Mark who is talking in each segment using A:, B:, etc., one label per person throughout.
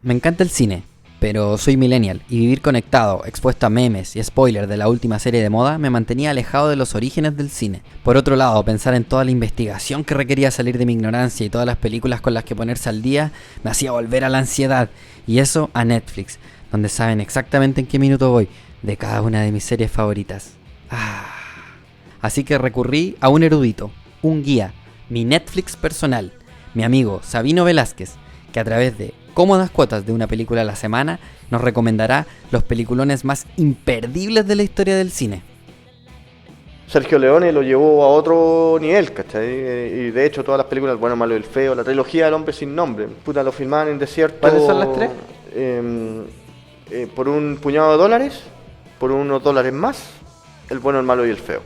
A: Me encanta el cine, pero soy millennial y vivir conectado, expuesto a memes y spoilers de la última serie de moda me mantenía alejado de los orígenes del cine. Por otro lado, pensar en toda la investigación que requería salir de mi ignorancia y todas las películas con las que ponerse al día me hacía volver a la ansiedad. Y eso a Netflix, donde saben exactamente en qué minuto voy de cada una de mis series favoritas. Así que recurrí a un erudito, un guía, mi Netflix personal, mi amigo Sabino Velázquez, que a través de cómodas cuotas de una película a la semana nos recomendará los peliculones más imperdibles de la historia del cine.
B: Sergio Leone lo llevó a otro nivel, ¿cachai? Y de hecho todas las películas, El bueno, el malo y el feo, la trilogía del hombre sin nombre, puta, lo filmaban en desierto.
C: ¿Cuáles son las tres?
B: Por un puñado de dólares, por unos dólares más, El bueno, el malo y el feo.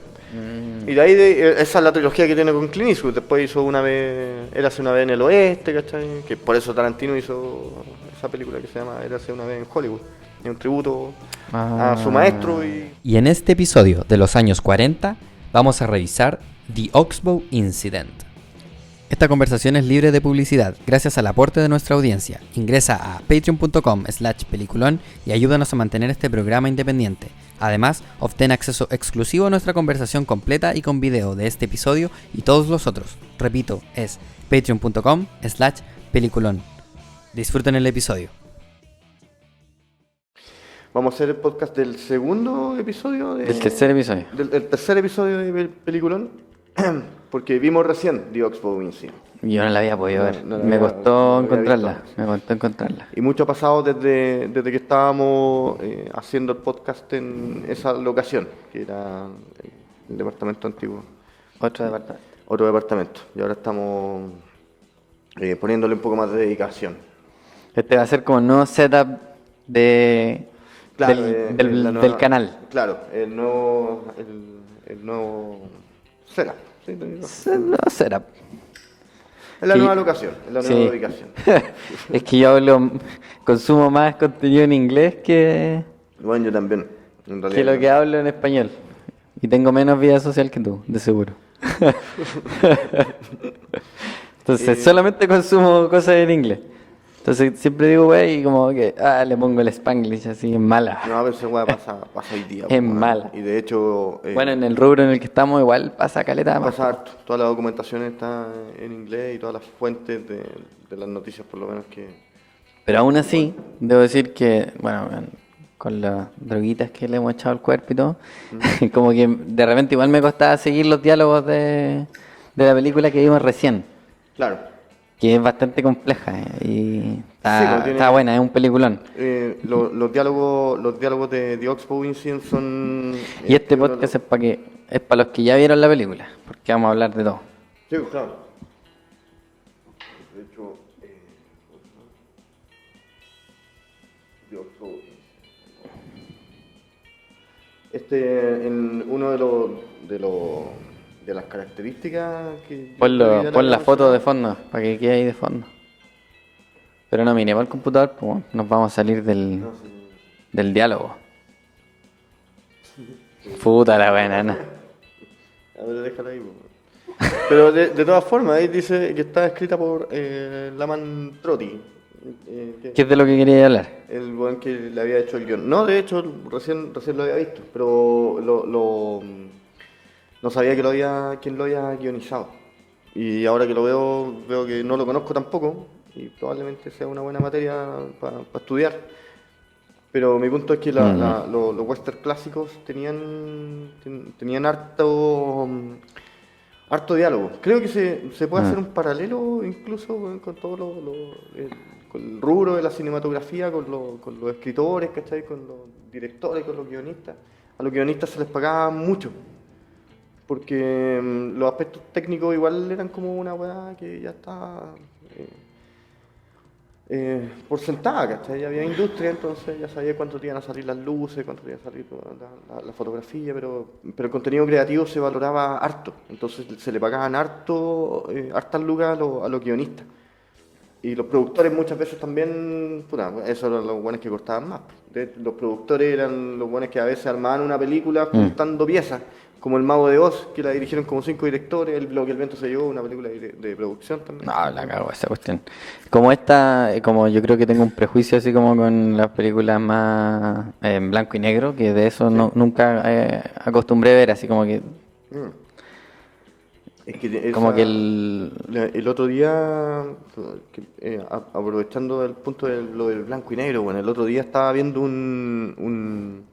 B: Y de ahí, esa es la trilogía que tiene con Clint Eastwood. Después hizo una vez, Érase una vez en el oeste, ¿cachai? Que por eso Tarantino hizo esa película que se llama Érase una vez en Hollywood. Es un tributo a su maestro.
A: Y en este episodio de los años 40 vamos a revisar The Oxbow Incident. Esta conversación es libre de publicidad gracias al aporte de nuestra audiencia. Ingresa a patreon.com/peliculón y ayúdanos a mantener este programa independiente. Además, obtén acceso exclusivo a nuestra conversación completa y con video de este episodio y todos los otros. Repito, es patreon.com/peliculón. Disfruten el episodio.
B: Vamos a hacer el podcast del segundo episodio.
C: Del tercer episodio.
B: Del tercer episodio de Peliculón. Porque vimos recién The Oxbow Incident.
C: Yo no la había podido ver. Me costó encontrarla.
B: Y mucho ha pasado desde que estábamos haciendo el podcast en esa locación, que era el departamento antiguo.
C: Otro departamento.
B: Otro departamento. Y ahora estamos poniéndole un poco más de dedicación.
C: Este va a ser como un nuevo setup del canal.
B: Claro, el nuevo setup. Sí,
C: Nuevo setup.
B: Es la nueva locación, es la nueva ubicación.
C: Es que yo consumo más contenido en inglés que
B: Bueno, yo también, en realidad.
C: lo que hablo en español. Y tengo menos vida social que tú, de seguro. Entonces, solamente consumo cosas en inglés. Entonces, siempre digo, güey, y como que, le pongo el Spanglish así, en mala.
B: No, pero esa weá pasa hoy día.
C: Es mala.
B: Y de hecho...
C: Bueno, en el rubro en el que estamos igual pasa caleta más.
B: pasa harto. Toda la documentación está en inglés y todas las fuentes de las noticias, por lo menos, que...
C: Pero aún así, debo decir que, bueno, con las droguitas que le hemos echado al cuerpo y todo, como que de repente igual me costaba seguir los diálogos de la película que vimos recién.
B: Claro.
C: Que es bastante compleja y está,
B: Sí,
C: está buena, es un peliculón.
B: Los diálogos de The Oxbow Incident son...
C: Y este podcast es para los que ya vieron la película, porque vamos a hablar de todo.
B: Sí, claro. De hecho... The Oxbow Incident. Uno de las características que...
C: Pon la foto de fondo, para que quede ahí de fondo. Pero no miremos el computador, pues nos vamos a salir del diálogo. Puta la buena, ¿no?
B: A ver, déjala ahí. Pero de todas formas, ahí dice que está escrita por Laman Trotti.
C: ¿Qué es de lo que quería hablar?
B: El buen que le había hecho el guión. No, de hecho, recién lo había visto, pero no sabía quién lo había guionizado. Y ahora que lo veo que no lo conozco tampoco, y probablemente sea una buena materia para estudiar. Pero mi punto es que los western clásicos tenían harto diálogo. Creo que se puede hacer un paralelo incluso con todo con el rubro de la cinematografía, con los escritores, ¿cachai? Con los directores, con los guionistas. A los guionistas se les pagaba mucho. Porque los aspectos técnicos igual eran como una weá que ya está por sentada, ¿cachai? Ya había industria, entonces ya sabía cuánto te iban a salir las luces, cuánto te iba a salir la fotografía, pero el contenido creativo se valoraba harto, entonces se le pagaban hartas lucas a los guionistas. Y los productores muchas veces también, esos eran los buenos que cortaban más. Los productores eran los buenos que a veces armaban una película juntando piezas, como El Mago de Oz, que la dirigieron como 5 directores, Lo que el viento se llevó, una película de producción también.
C: No, la cago esa cuestión. Como esta, como yo creo que tengo un prejuicio así como con las películas más en blanco y negro, que de eso nunca acostumbré ver, así como que...
B: Mm. Es que
C: Como que
B: el otro día, aprovechando el punto de lo del blanco y negro, bueno, el otro día estaba viendo un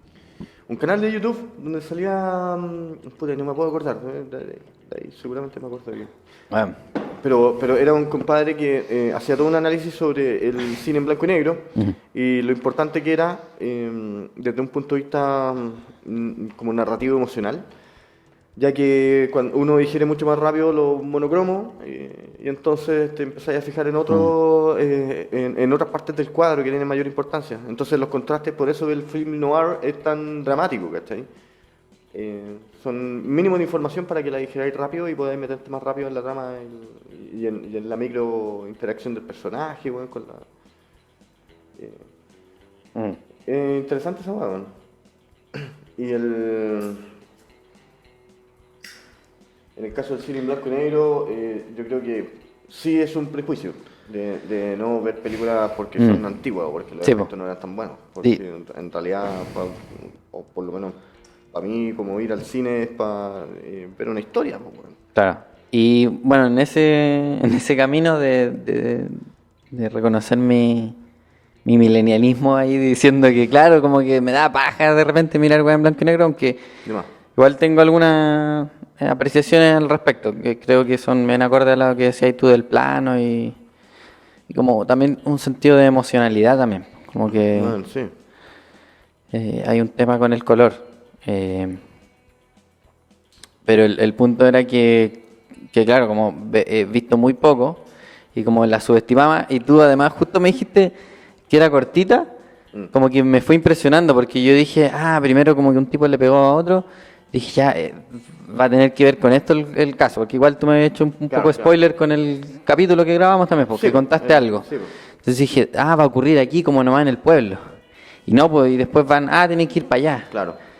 B: canal de YouTube donde salía, puta, no me puedo acordar, de ahí seguramente me acuerdo bien.
C: Bueno,
B: Pero era un compadre que hacía todo un análisis sobre el cine en blanco y negro y lo importante que era desde un punto de vista como narrativo emocional, ya que cuando uno digiere mucho más rápido los monocromos y entonces te empezás a fijar en en otras partes del cuadro que tienen mayor importancia. Entonces los contrastes, por eso el film noir es tan dramático, ¿cachai? Son mínimo de información para que la digeráis rápido y podáis meterte más rápido en la trama y en la micro interacción del personaje, bueno, con la... interesante esa hueá, bueno. Y en el caso del cine en blanco y negro, yo creo que sí es un prejuicio de no ver películas porque son antiguas o porque los
C: Sí,
B: efectos no eran tan buenos. Porque en realidad, o por lo menos para mí, como ir al cine es para ver una historia. Pues, bueno.
C: claro. Y bueno, en ese camino de reconocer mi milenialismo ahí diciendo que claro, como que me da paja de repente mirar weá en blanco y negro, aunque
B: Demás.
C: igual tengo algunas apreciaciones al respecto, que creo que son bien acorde a lo que decías tú del plano y como también un sentido de emocionalidad también, como que
B: Bueno, sí.
C: hay un tema con el color. Pero el punto era que claro, como he visto muy poco y como la subestimaba, y tú además justo me dijiste que era cortita, como que me fue impresionando porque yo dije, primero como que un tipo le pegó a otro, dije ya, va a tener que ver con esto el caso, porque igual tú me habías hecho un
B: Claro,
C: poco spoiler con el capítulo que grabamos también, porque
B: Sí,
C: contaste algo.
B: sí, pues.
C: Entonces dije, va a ocurrir aquí como nomás en el pueblo. Y no, pues, y después van, tienen que ir para allá.
B: Claro.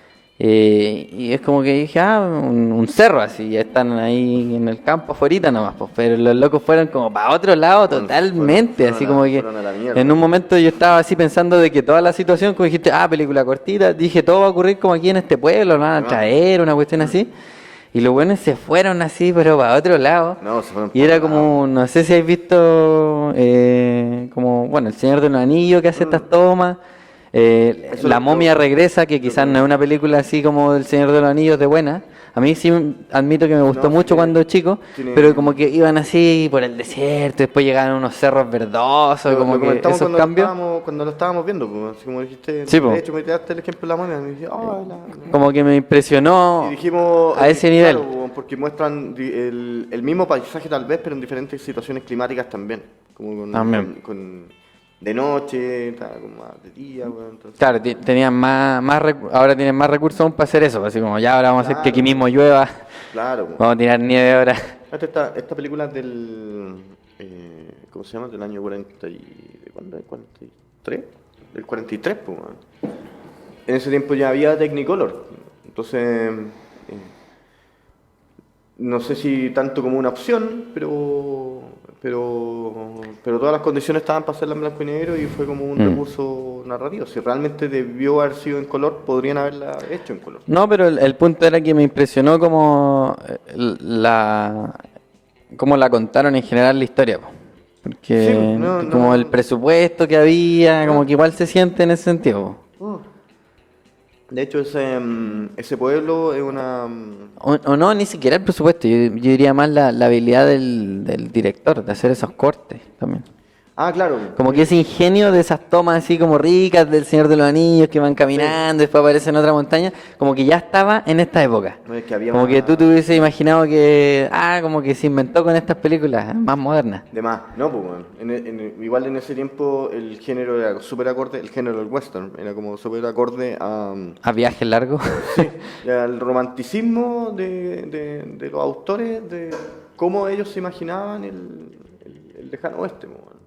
C: Y es como que dije, un cerro así, ya están ahí en el campo afuera nomás, pues, pero los locos fueron como para otro lado totalmente, así como que
B: fueron a la mierda.
C: en un momento yo estaba así pensando de que toda la situación, como dijiste, película cortita, dije, todo va a ocurrir como aquí en este pueblo, lo van a traer, una cuestión así, y los buenos se fueron así, pero para otro lado,
B: No, se fueron
C: y
B: para
C: era
B: otro
C: como, no sé si habéis visto, como, bueno, El Señor de los Anillos que hace estas tomas.
B: Eso
C: La
B: lo-
C: momia regresa, que quizás no es una película así como El Señor de los Anillos de buena. A mí sí admito que me gustó
B: No,
C: mucho
B: tiene-
C: cuando chico,
B: tiene-
C: pero como que iban así por el desierto, después llegaban unos cerros verdosos, como
B: Lo
C: que
B: comentamos
C: esos cambios,
B: cuando lo estábamos viendo, pues, así como dijiste.
C: Sí, po.
B: De hecho, me tiraste el ejemplo de la momia. Me dije,
C: como que me impresionó
B: Y dijimos,
C: a ese nivel.
B: claro, porque muestran el mismo paisaje tal vez, pero en diferentes situaciones climáticas también. Como
C: También.
B: de noche, como más de día, bueno, entonces,
C: Claro, tenían ahora tienen más recursos aún para hacer eso, así como ya ahora vamos a hacer que aquí
B: Claro.
C: mismo llueva,
B: claro. Pues.
C: vamos a tirar nieve ahora.
B: Esta película es ¿cómo se llama? Del año 40 ¿de cuándo? ¿Del 43? Del 43, pues, bueno. En ese tiempo ya había Technicolor, entonces no sé si tanto como una opción, pero todas las condiciones estaban para hacerla en blanco y negro y fue como un recurso narrativo. Si realmente debió haber sido en color, podrían haberla hecho en color.
C: No, pero el punto era que me impresionó cómo la contaron en general la historia, po. Porque
B: Sí, no,
C: como
B: no.
C: el presupuesto que había, como que igual se siente en ese sentido, po.
B: De hecho, ese pueblo es una...
C: O no, ni siquiera el presupuesto, yo diría más la habilidad del director de hacer esos cortes también.
B: claro.
C: Como que ese ingenio de esas tomas así como ricas del Señor de los Anillos que van caminando, después aparecen en otra montaña, como que ya estaba en esta época.
B: No, es que había
C: Como
B: una-
C: que tú te hubieses imaginado que, como que se inventó con estas películas más modernas.
B: De más, no, pues bueno. Igual en ese tiempo el género era súper acorde, el género del western era como súper acorde
C: A viajes largos.
B: al romanticismo de los autores, de cómo ellos se imaginaban el lejano oeste. Pues, bueno.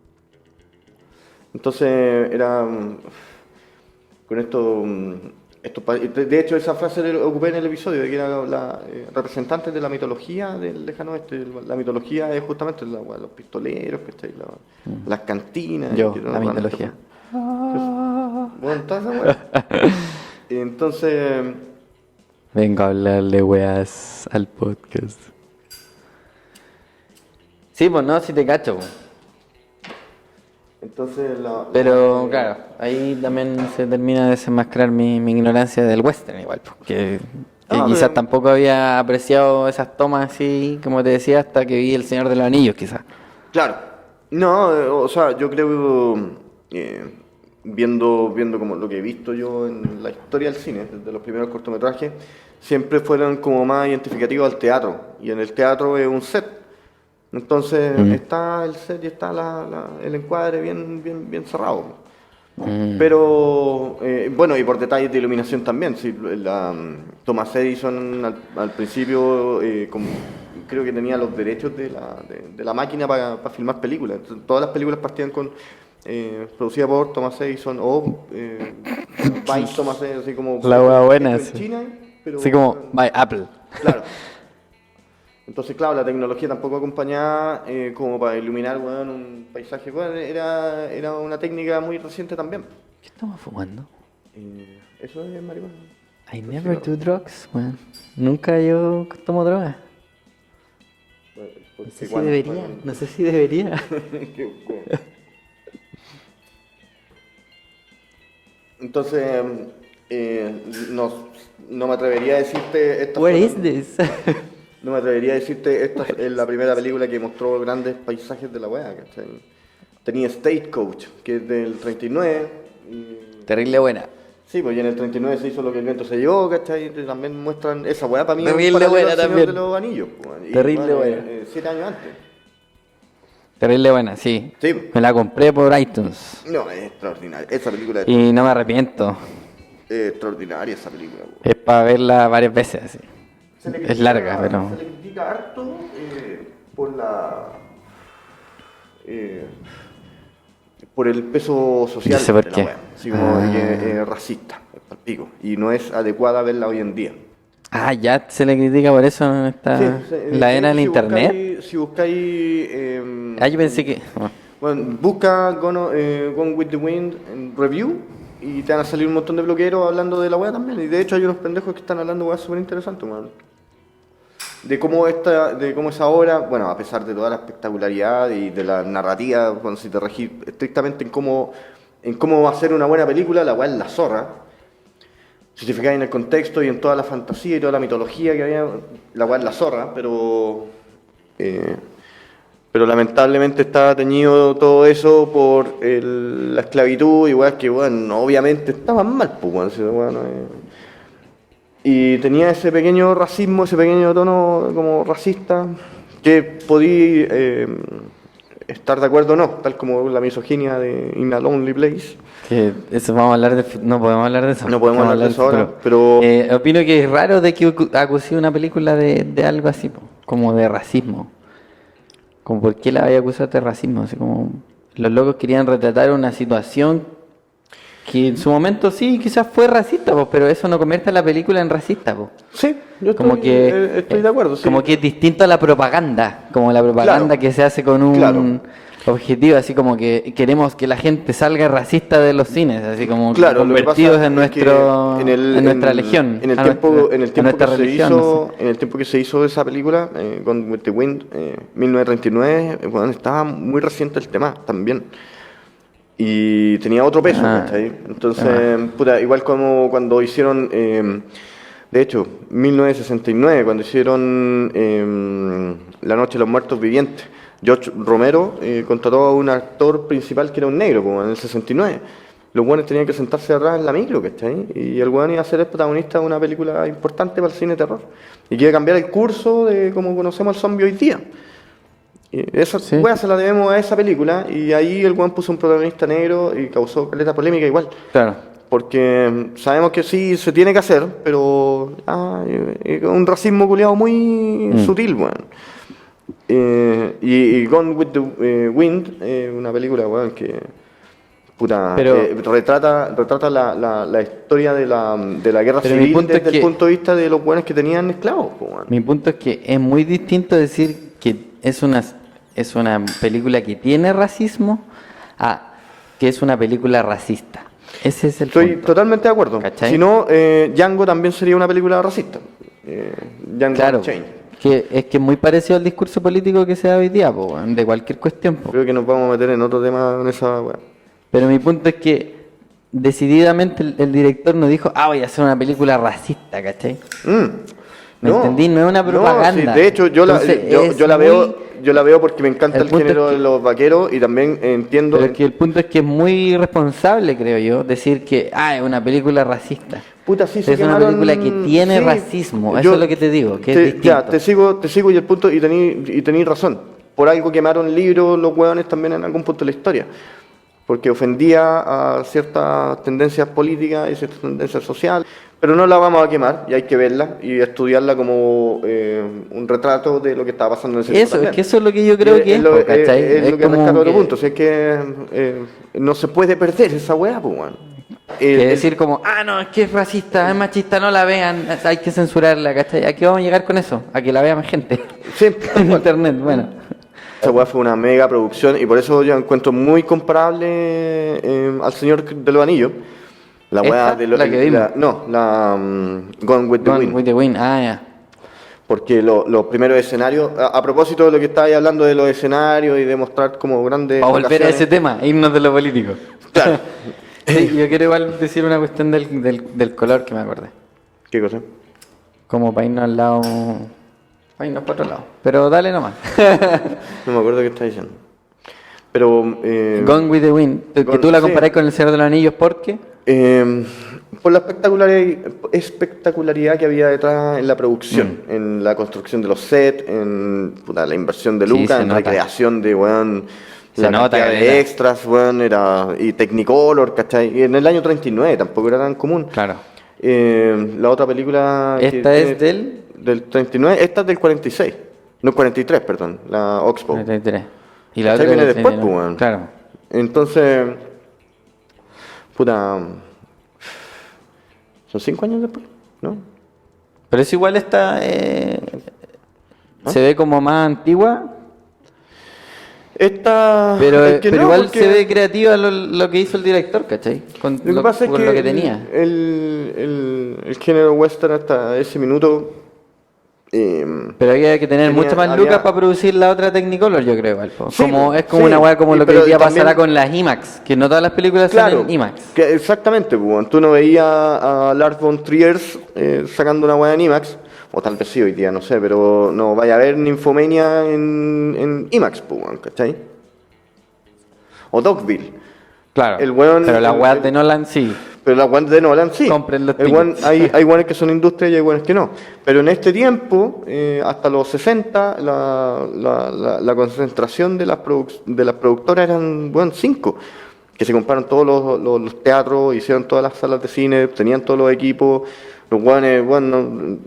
B: Entonces era con esto De hecho, esa frase la ocupé en el episodio, de que era la representante de la mitología del lejano oeste. La mitología es justamente los pistoleros, ¿cachai? Las cantinas.
C: Yo,
B: que no
C: la
B: van a
C: mitología.
B: Bueno, toda esa weá. Entonces,
C: Vengo a hablarle weas al podcast. Sí, pues no, si te cacho. Pues.
B: entonces
C: Pero claro, ahí también se termina de desenmascarar mi ignorancia del western igual, porque
B: Ah,
C: quizás
B: pero-
C: tampoco había apreciado esas tomas así, como te decía, hasta que vi El Señor de los Anillos, quizás.
B: Claro. No, o sea, yo creo, viendo como lo que he visto yo en la historia del cine, desde los primeros cortometrajes, siempre fueron como más identificativos al teatro. Y en el teatro es un set. Entonces está el set y está el encuadre bien cerrado. Pero, bueno, y por detalles de iluminación también. Sí, Thomas Edison al principio creo que tenía los derechos de la máquina para filmar películas. Entonces, todas las películas partían producidas por Thomas Edison o by Thomas Edison, así como
C: La hueá buena,
B: hecho en
C: sí.
B: China, pero,
C: Así como, by Apple.
B: claro. Entonces, claro, la tecnología tampoco acompañaba como para iluminar, weón, un paisaje. Bueno, era una técnica muy reciente también.
C: ¿Qué estamos fumando?
B: Eso es marihuana.
C: I never do drugs, man. Nunca yo tomo drogas. No sé si debería, no sé si debería.
B: Entonces, no me atrevería a decirte esta
C: What
B: fue-
C: is this?
B: No me atrevería a decirte esta es la primera película que mostró grandes paisajes de la weá, ¿cachai? Tenía Stagecoach, que es del 39.
C: Terrible buena.
B: Sí, pues y en el 39 se hizo Lo que el viento se llevó, ¿cachai? Y también muestran esa weá para mí.
C: Terrible
B: un paralelo
C: buena
B: al Señor
C: también.
B: de los Anillos, pues, y,
C: Terrible
B: bueno,
C: buena.
B: 7 años antes.
C: Terrible buena, sí.
B: Sí.
C: Me la compré por iTunes.
B: No, es extraordinaria. Esa película
C: Y no me arrepiento.
B: es extraordinaria, esa película. Pues.
C: Es para verla varias veces así.
B: Se le
C: Es
B: critica-
C: larga, pero...
B: Se le critica harto por por el peso social
C: Yo sé por
B: de
C: qué.
B: la wea. Así como que es racista, es palpico. Y no es adecuada verla hoy en día.
C: Ah, ya se le critica por eso en esta... en la era del
B: si
C: internet.
B: Si buscáis...
C: Ah, yo pensé que...
B: Bueno, busca Gone with the Wind en review y te van a salir un montón de blogueros hablando de la wea también. Y de hecho hay unos pendejos que están hablando de weas súper interesantes, man. De cómo esa obra, bueno, a pesar de toda la espectacularidad y de la narrativa, cuando si te regís estrictamente en cómo va a ser una buena película, la wea es la zorra. Si te fijáis en el contexto y en toda la fantasía y toda la mitología que había, la wea es la zorra, pero lamentablemente está teñido todo eso por la esclavitud y weas que, bueno, obviamente estaban mal, pues, weón, si, weón, y tenía ese pequeño racismo, ese pequeño tono como racista, que podí estar de acuerdo o no, tal como la misoginia de In a Lonely Place.
C: Que eso vamos a hablar de... No podemos hablar de eso.
B: No podemos hablar de eso ahora,
C: pero...
B: pero...
C: opino que es raro de que acuse una película de algo así, po, como de racismo. Como por qué la vaya a acusar de racismo. Así como los locos querían retratar una situación que en su momento sí quizás fue racista, po, pero eso no convierte a la película en racista, po.
B: Sí, yo
C: Como
B: estoy de acuerdo. Sí.
C: Como que es distinto a la propaganda, como la propaganda
B: Claro.
C: que se hace con un
B: Claro.
C: objetivo, así como que queremos que la gente salga racista de los cines, así como
B: Claro, lo que
C: convertidos
B: pasa
C: en
B: es que
C: en nuestra legión,
B: en el
C: a
B: tiempo,
C: nuestra-
B: en el
C: a
B: tiempo
C: nuestra
B: que
C: religión,
B: se
C: no
B: hizo, en el tiempo que se hizo esa película, Gone with the Wind, 1939, bueno, estaba muy reciente el tema también. Y tenía otro peso,
C: Ah.
B: ¿cachai? Entonces, puta, igual como cuando hicieron, de hecho, 1969, cuando hicieron La Noche de los Muertos Vivientes, George Romero contrató a un actor principal que era un negro, como en el 69. Los buenos tenían que sentarse atrás en la micro, ¿cachai? Y el weón iba a ser el protagonista de una película importante para el cine de terror. Y quiere cambiar el curso de cómo conocemos al zombie hoy día. Y esa
C: Sí.
B: weá se la debemos a esa película. Y ahí el weón puso un protagonista negro y causó caleta polémica igual.
C: Claro.
B: Porque sabemos que sí se tiene que hacer, pero un racismo culiado muy sutil, weón. Y Gone with the Wind, una película, weón, que puta,
C: Pero-
B: retrata la historia de la guerra
C: Pero mi
B: civil
C: punto es
B: desde el
C: que-
B: punto de vista de los buenos que tenían esclavos, po, weón.
C: Mi punto es que es muy distinto decir que es una película que tiene racismo a que es una película racista. Ese es el
B: Estoy
C: punto.
B: totalmente de acuerdo.
C: ¿Cachai?
B: Si no, Django también sería una película racista. Django
C: Claro,
B: Unchained.
C: que es muy parecido al discurso político que se da hoy día, po, weón, de cualquier cuestión. Po.
B: Creo que nos vamos a meter en otro tema en esa weá.
C: Pero mi punto es que decididamente el director no dijo, voy a hacer una película racista, ¿cachai? ¿Me entendí? No es una propaganda.
B: Sí, de hecho,
C: Entonces, es
B: yo la
C: muy-
B: veo porque me encanta
C: El
B: el
C: punto
B: género
C: es que-
B: de los vaqueros y también entiendo.
C: Pero es que el punto es que es muy irresponsable, creo yo, decir que es una película racista.
B: Puta, sí, se
C: Es una
B: quemaron-
C: película que tiene
B: sí,
C: racismo,
B: yo-
C: eso es lo que te digo, que es distinto.
B: Ya, te sigo y el punto, y tení razón. Por algo quemaron libros los hueones también en algún punto de la historia. Porque ofendía a ciertas tendencias políticas y ciertas tendencias sociales. Pero no la vamos a quemar y hay que verla y estudiarla como un retrato de lo que estaba pasando en ese tiempo
C: Eso, es
B: también.
C: que eso es lo que yo creo que es,
B: lo,
C: po, ¿cachai?
B: es lo que
C: como
B: rescato otro
C: que-
B: punto. O sea, es que no se puede perder esa weá, pues, weón.
C: Que decir como, no, es que es racista, es machista, no la vean, hay que censurarla, ¿cachai? ¿A qué vamos a llegar con eso? A que la vea más gente
B: Sí,
C: en internet, bueno.
B: esa weá fue una mega producción y por eso yo encuentro muy comparable al Señor de los Anillos. La weá
C: ¿Esta?
B: de
C: ¿La que vimos?
B: Gone with the
C: Gone
B: Wind.
C: with the Wind, ya.
B: Porque los primeros escenarios, a propósito de lo que estabas hablando de los escenarios y de mostrar como grandes.
C: Para volver a
B: locaciones.
C: ese tema, irnos de lo político.
B: Claro.
C: Sí, yo quiero igual decir una cuestión del color que me acordé.
B: ¿Qué cosa?
C: Como para irnos al lado. Para irnos para otro lado. Pero dale nomás.
B: No me acuerdo qué estás diciendo. Pero.
C: Gone with the Wind. Que tú la
B: sí.
C: comparás con El Señor de los Anillos, ¿por qué?
B: Por la espectacularidad que había detrás en la producción, en la construcción de los sets, en la inversión de
C: Sí,
B: lucas,
C: se
B: en
C: nota.
B: recreación de weón,
C: Se
B: la
C: nota,
B: cantidad
C: caleta.
B: de extras, weón, y Technicolor, ¿cachai? Y en el año 39 tampoco era tan común.
C: Claro.
B: La otra película. que
C: Esta es
B: tiene- del 39, esta es del 46. No, 43, perdón, la Oxbow.
C: 33. Y la
B: ¿Cachai?
C: otra
B: Viene
C: del
B: después,
C: 39.
B: pues, weón.
C: Claro.
B: Entonces. Puta. Son 5 años después, ¿no?
C: Pero es igual esta. Se ve como más antigua.
B: Esta.
C: Pero,
B: es que
C: pero
B: no,
C: igual
B: porque
C: se ve creativa lo que hizo el director, ¿cachai? Con
B: Lo que pasa es
C: con
B: que,
C: lo que tenía.
B: el género western hasta ese minuto.
C: Pero había que tener
B: tenía-
C: mucho más
B: había-
C: lucas para producir la otra Technicolor, yo creo igual. Po.
B: Sí,
C: Es como
B: sí,
C: una weá como lo que
B: pero
C: hoy día
B: también-
C: pasará con las IMAX, que no todas las películas
B: Claro,
C: son en IMAX.
B: exactamente, pues, tú no veías a Lars von Trier sacando una weá en IMAX, o tal vez sí hoy día, no sé, pero no vaya a ver Nymphomania en IMAX, pues, ¿cachai? O Dogville.
C: Claro.
B: El weón-
C: pero las weas
B: el-
C: de Nolan sí.
B: Pero las weas de Nolan sí.
C: Compren los
B: El weón-
C: tickets.
B: hay weones que son industria y hay weones que no. Pero en este tiempo, hasta los 60, la concentración de las productoras eran 5. Que se compraron todos los teatros, hicieron todas las salas de cine, tenían todos los equipos. Los weones,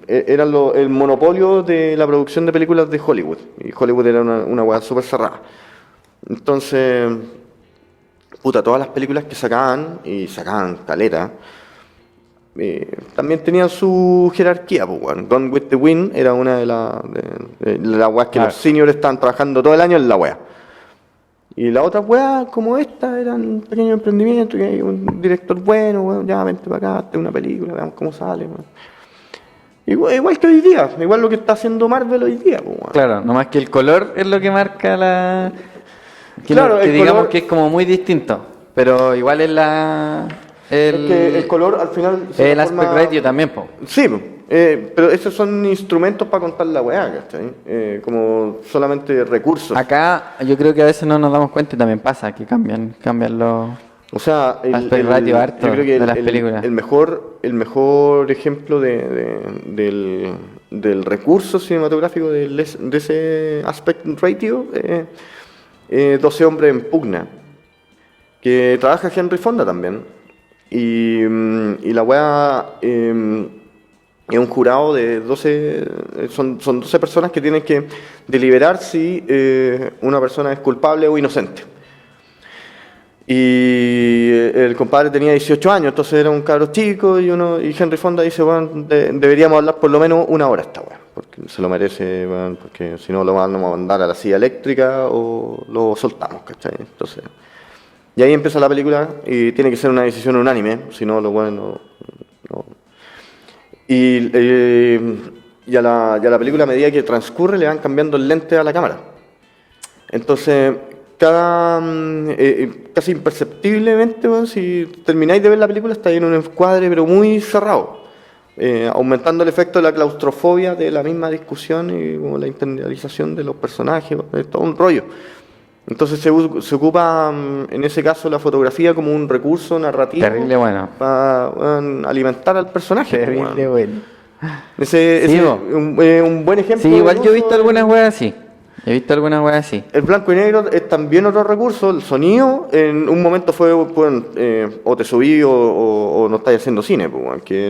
B: eran el monopolio de la producción de películas de Hollywood. Y Hollywood era una wea súper cerrada. Entonces. Puta, todas las películas que sacaban, y sacaban caleta, también tenían su jerarquía, pues, weón. Gone with the Wind era una de las weas que
C: Claro.
B: los seniors estaban trabajando todo el año en la wea. Y las otras weas, como esta, eran pequeños emprendimientos, que hay un director bueno, weón, ya vente para acá, hazte una película, veamos cómo sale, weón. Igual que hoy día, igual lo que está haciendo Marvel hoy día, pues, weón.
C: Claro, nomás que el color es lo que marca la. Que,
B: Claro,
C: que
B: el
C: digamos
B: color-
C: que es como muy distinto. Pero igual es la.
B: Es que el color al final se
C: El
B: transforma-
C: aspect ratio también, po.
B: Sí, pero esos son instrumentos para contar la weá, ¿cachai? Como solamente recursos.
C: Acá yo creo que a veces no nos damos cuenta y también pasa que cambian los.
B: O sea,
C: Aspect ratio harto
B: yo creo que
C: de las películas.
B: el mejor ejemplo del recurso cinematográfico de ese aspect ratio 12 hombres en pugna, que trabaja Henry Fonda también. Y la weá es un jurado de 12, son 12 personas que tienen que deliberar si una persona es culpable o inocente. Y el compadre tenía 18 años, entonces era un cabro chico y Henry Fonda dice, bueno, deberíamos hablar por lo menos 1 hora esta weá, porque se lo merece, bueno, porque si no lo vamos a mandar a la silla eléctrica o lo soltamos, ¿cachai? Entonces, y ahí empieza la película y tiene que ser una decisión unánime, si no lo bueno no. Y a la película, a medida que transcurre, le van cambiando el lente a la cámara. Entonces, casi imperceptiblemente, bueno, si termináis de ver la película, está en un encuadre pero muy cerrado, aumentando el efecto de la claustrofobia de la misma discusión y como la internalización de los personajes, es todo un rollo. Entonces se ocupa en ese caso la fotografía como un recurso narrativo.
C: Terrible bueno.
B: Para alimentar al personaje.
C: Terrible bueno.
B: Ese es un buen ejemplo.
C: Sí, igual yo he visto algunas weas así.
B: El blanco y negro es también otro recurso. El sonido en un momento fue, o te subí o no estáis haciendo cine, pues, que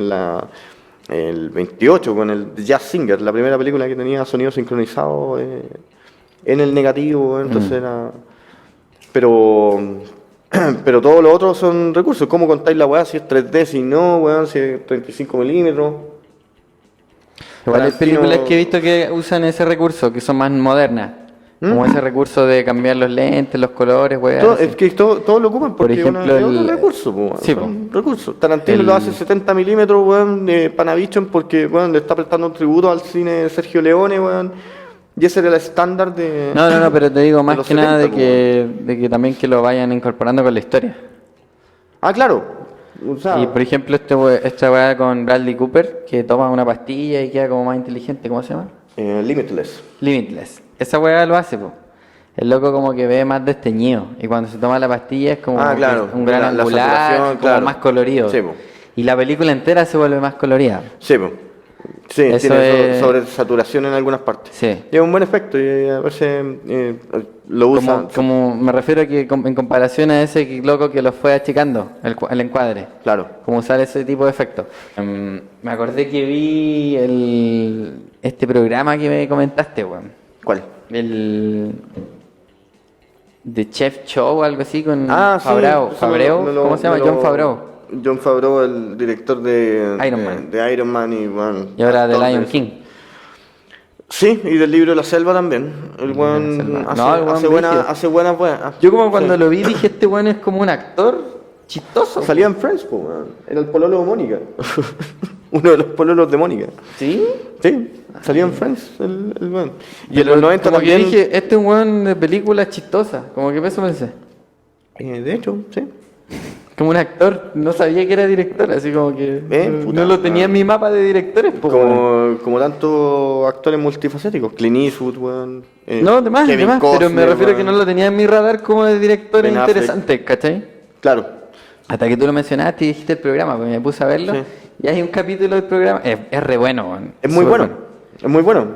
B: el 28 con el Jazz Singer, la primera película que tenía sonido sincronizado en el negativo, entonces era... Pero todos los otros son recursos. ¿Cómo contáis la weá? Si es 3D, si no, weón, si es 35 milímetros.
C: Igual hay películas que he visto que usan ese recurso, que son más modernas. Como ese recurso de cambiar los lentes, los colores, weón.
B: Es que todo lo ocupan porque
C: por ejemplo,
B: es un recurso, weón.
C: Sí,
B: un recurso. Tarantino lo hace 70 milímetros, weón, Panavision, porque, weón, le está prestando un tributo al cine de Sergio Leone, weón. Y ese era el estándar de...
C: No, pero te digo más que
B: 70,
C: nada de que también que lo vayan incorporando con la historia.
B: Ah, claro. O sea,
C: Y por ejemplo, esta weá con Bradley Cooper, que toma una pastilla y queda como más inteligente, ¿cómo se llama?
B: Limitless.
C: Limitless. Esa weá lo hace, po. El loco como que ve más desteñido. Y cuando se toma la pastilla es como
B: claro,
C: un gran
B: la
C: angular,
B: saturación,
C: como
B: claro.
C: más colorido.
B: Sí, po.
C: Y la película entera se vuelve más colorida.
B: Sí, pues. Sí,
C: Eso
B: tiene
C: es...
B: sobresaturación en algunas partes.
C: Sí.
B: Y es un buen efecto y a veces lo usa.
C: Como me refiero a que en comparación a ese loco que lo fue achicando, el encuadre.
B: Claro.
C: Como usar ese tipo de efectos. Me acordé que vi este programa que me comentaste, weón.
B: ¿Cuál?
C: El The Chef Show o algo así con
B: Favreau.
C: ¿Cómo se llama? John Favreau.
B: John Favreau, el director de
C: Iron Man.
B: de Iron Man y, bueno,
C: Y ahora de
B: actor
C: Lion
B: eso.
C: King.
B: Sí, y del libro de la selva también. El buen hace buenas.
C: Yo como cuando lo vi dije, este weón es como un actor chistoso.
B: Salía en Friends, po, weón. Era el pololo de Mónica. Uno de los pololos de Mónica.
C: ¿Sí?
B: Sí, salía en Friends el weón. Y en los 90
C: como
B: también.
C: que dije, este es un weón de películas chistosas. Como que eso pensé.
B: De hecho, sí.
C: Como un actor, no sabía que era director, así como que
B: puta,
C: no lo tenía en mi mapa de directores. Po, weón.
B: Como tantos actores multifacéticos. Clint Eastwood, weón.
C: No, demás,
B: Kevin
C: pero
B: Costner,
C: me refiero a que
B: weón.
C: no lo tenía en mi radar como de directores
B: Ben Affleck.
C: interesantes, ¿cachai?
B: Claro.
C: Hasta que tú lo mencionaste y dijiste el programa, pues me puse a verlo.
B: Sí.
C: Y hay un capítulo del programa, es re bueno, weón.
B: Es muy
C: Súper
B: bueno. Es muy bueno.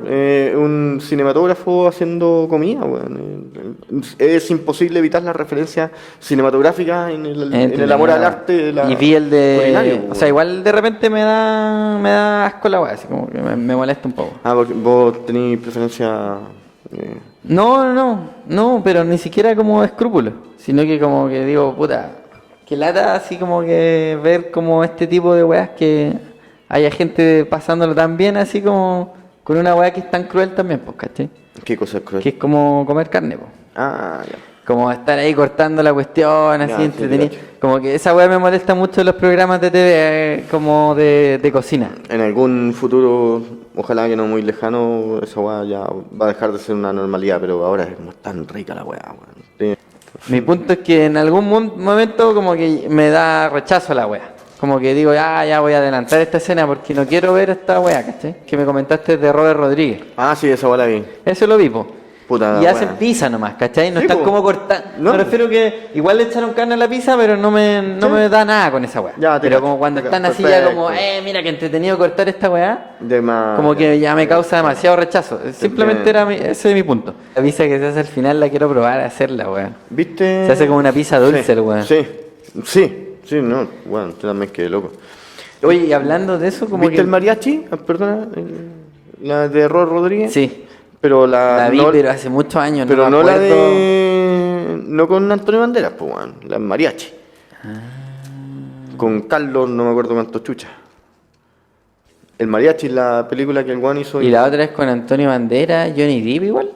B: Un cinematógrafo haciendo comida, weón. Es imposible evitar las referencias cinematográficas en el amor al arte.
C: Y vi el de...
B: culinario,
C: o sea, igual de repente me da asco la weá, así como que me molesta un poco.
B: Porque vos tenés preferencia...
C: No, pero ni siquiera como escrúpulo, sino que como que digo, puta, que lata así como que ver como este tipo de weas que haya gente pasándolo tan bien así como con una wea que es tan cruel también, pues, ¿cachai?
B: ¿Qué cosa es cruel?
C: Que es como comer carne, pues.
B: Ah, ya.
C: Como estar ahí cortando la cuestión, así
B: Ya,
C: entretenido.
B: sí,
C: Como que esa weá me molesta mucho en los programas de TV, como de cocina.
B: En algún futuro, ojalá que no muy lejano, esa weá ya va a dejar de ser una normalidad, pero ahora es como tan rica la weá, weón. Sí.
C: Mi punto es que en algún momento como que me da rechazo a la weá. Como que digo, ya voy a adelantar esta escena porque no quiero ver esta weá, ¿cachai? Que me comentaste de Robert Rodríguez.
B: Ah, sí, esa weá la vi.
C: Eso lo vi, po.
B: Puta,
C: Y hacen
B: weá.
C: pizza nomás, ¿cachai? No
B: Sí,
C: están
B: po.
C: como cortando.
B: No.
C: Me refiero que igual le echaron carne a la pizza, pero no me da nada con esa weá.
B: Ya, te
C: Pero
B: cacho,
C: como cuando
B: te
C: están
B: cacho.
C: así ya
B: Perfecto.
C: como, mira que entretenido cortar esta weá.
B: De más,
C: Como que ya me causa demasiado rechazo. Simplemente
B: Entiendo.
C: ese es mi punto. La pizza que se hace al final la quiero probar a hacerla, weón.
B: ¿Viste?
C: Se hace como una pizza dulce,
B: sí,
C: el weón.
B: Sí, no, bueno, tú también quedé loco.
C: Oye, y hablando de eso, como
B: ¿Viste
C: que...
B: el mariachi? Perdona, la de Robert Rodríguez.
C: Sí,
B: Pero
C: la vi,
B: no,
C: pero hace muchos años,
B: pero
C: no
B: no
C: me
B: la
C: acuerdo.
B: no con Antonio Banderas, pues, weón, la mariachi. Con Carlos, no me acuerdo cuánto chucha. El mariachi es la película que el weón hizo.
C: ¿Y la otra es con Antonio Banderas, Johnny Depp igual?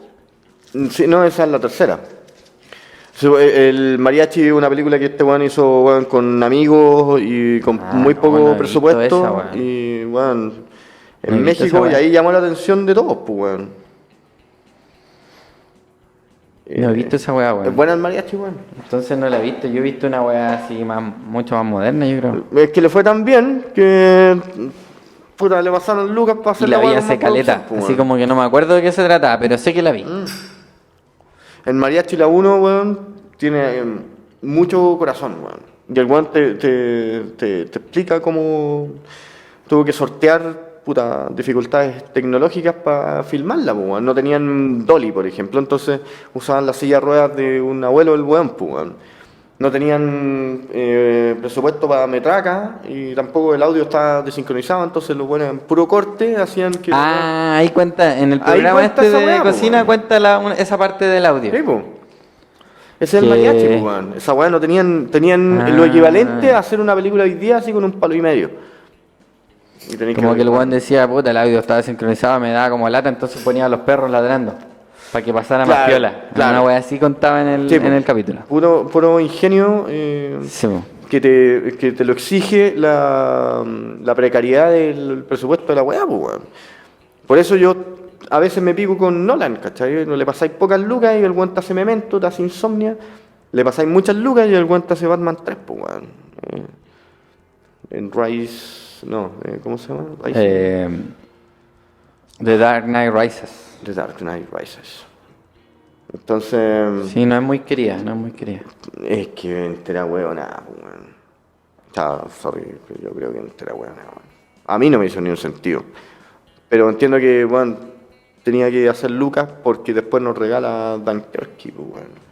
B: Sí, no, esa es la tercera. El mariachi es una película que este weón hizo, weón, con amigos y con muy poco
C: no he visto
B: presupuesto.
C: esa, weón.
B: Y, weón,
C: No he
B: en
C: visto
B: México,
C: esa,
B: y
C: weón.
B: ahí llamó la atención de todos, pues, weón.
C: No he visto esa weá,
B: Es
C: weón.
B: buena el mariachi, weón.
C: Entonces no la he visto. Yo he visto una weá así mucho más moderna, yo creo.
B: Es que le fue tan bien que puta, le pasaron lucas para
C: Y
B: hacer
C: la vi
B: weá
C: hace
B: con más
C: caleta.
B: producción, pues,
C: Así
B: weón.
C: como que no me acuerdo de qué se trataba, pero sé que la vi.
B: El mariachi la 1, weón, tiene mucho corazón, weón. Y el weón te explica cómo tuvo que sortear puta, dificultades tecnológicas para filmarla, pues, weón. No tenían dolly, por ejemplo, entonces usaban la silla de ruedas de un abuelo del weón, pues, weón. No tenían presupuesto para metraca y tampoco el audio estaba desincronizado, entonces los buenos en puro corte hacían que...
C: Ahí cuenta, en el
B: Ahí
C: programa
B: cuenta
C: este
B: esa
C: de
B: weá, po,
C: cocina
B: weón.
C: cuenta esa parte del audio.
B: Sí, po. Ese es el
C: Que-
B: mariachi, pues, weón. Esa weá no tenían lo equivalente a hacer una película hoy día así con un palo y medio. Y tenéis
C: Como que el
B: weón,
C: weón decía, puta, el audio estaba sincronizado, me daba como lata, entonces ponía a los perros ladrando. Para que pasara más
B: Claro,
C: piola.
B: claro.
C: Una wea así contaba en
B: Sí, po.
C: el capítulo.
B: Puro ingenio
C: Sí, po.
B: que te lo exige la precariedad del presupuesto de la weá, pues, weón. Por eso yo a veces me pico con Nolan, ¿cachai? No le pasáis pocas lucas y el weón te hace Memento, te hace Insomnia. Le pasáis muchas lucas y el weón te hace Batman 3, pues, weón. En Rise... No, ¿cómo se llama? Rise.
C: The Dark Knight Rises.
B: The Dark Knight Rises. Entonces...
C: Sí, no es muy querida, no es muy querida.
B: Es que entera huevona, weón. Sorry, pero yo creo que entera huevona, weón. A mí no me hizo ni un sentido. Pero entiendo que, weón, tenía que hacer lucas porque después nos regala Dunkirk, weón.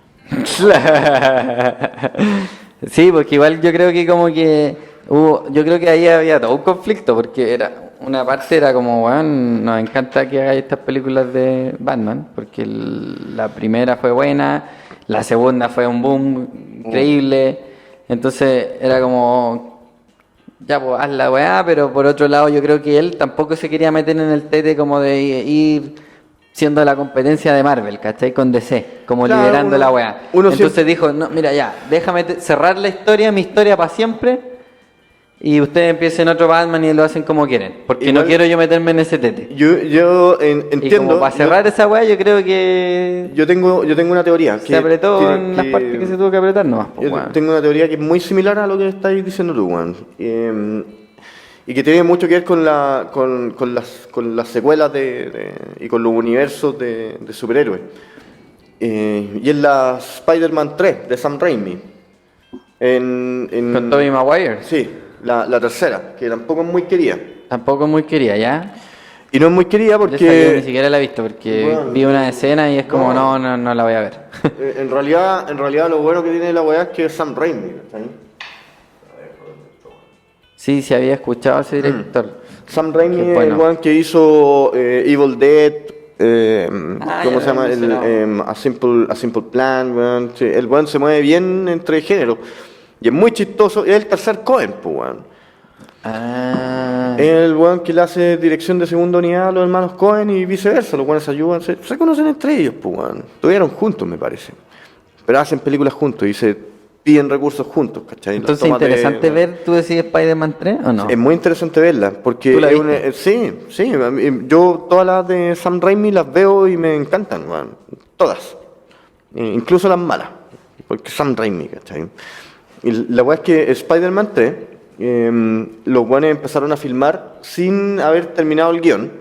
C: Sí, porque igual yo creo que como que yo creo que ahí había todo un conflicto, porque una parte era como, weón, nos encanta que hagáis estas películas de Batman, porque la primera fue buena, la segunda fue un boom increíble, entonces era como, ya pues haz la weá, pero por otro lado yo creo que él tampoco se quería meter en el tete como de ir siendo la competencia de Marvel, ¿cachai? Con DC, como
B: Claro,
C: liderando la weá.
B: uno
C: Entonces
B: siempre-
C: dijo, no, mira ya, déjame cerrar la historia, mi historia para siempre, y ustedes empiecen otro Batman y lo hacen como quieren, porque no
B: Igual-
C: quiero yo meterme en ese tete.
B: Yo
C: Y
B: entiendo.
C: como para cerrar esa weá, yo creo que
B: yo tengo una teoría.
C: se apretó en las partes que se tuvo que apretar nomás, pues,
B: Yo
C: weón.
B: tengo una teoría que es muy similar a lo que estáis diciendo tú, Juan. Y que tiene mucho que ver con las secuelas y con los universos de superhéroes. Y es la Spider-Man 3 de Sam Raimi.
C: Con Tobey Maguire.
B: Sí, la tercera, que tampoco es muy querida.
C: Tampoco muy quería, ¿ya?
B: Y no es muy querida
C: Esa yo ni
B: porque
C: siquiera la he visto, porque
B: Bueno,
C: vi una escena y es como,
B: no.
C: no la voy a ver.
B: en realidad lo bueno que tiene la weá es que es Sam Raimi. ¿Cachai?
C: Sí, había escuchado a ese director.
B: Sam Raimi
C: Qué
B: es el
C: bueno.
B: weón que hizo Evil Dead, ¿cómo
C: ya
B: se llama?
C: lo había mencionado.
B: A Simple Plan, weón. Sí, el weón se mueve bien entre géneros. Y es muy chistoso. Es el tercer Cohen, pues, weón.
C: Ah,
B: Es el weón que le hace dirección de segunda unidad a los hermanos Cohen y viceversa. Los weones se ayudan, se conocen entre ellos, pues, weón. Estuvieron juntos, me parece. Pero hacen películas juntos y se piden recursos juntos, ¿cachai? Las
C: entonces
B: tomas de-
C: interesante ver, ¿tú decís Spider-Man 3 o no?
B: Es muy interesante verla, porque
C: ¿Tú la
B: es
C: viste?
B: sí, a mí- yo todas las de Sam Raimi las veo y me encantan, weón. Todas. Incluso las malas, porque Sam Raimi, ¿cachai? Y la weá es que Spider-Man 3, los weones empezaron a filmar sin haber terminado el guión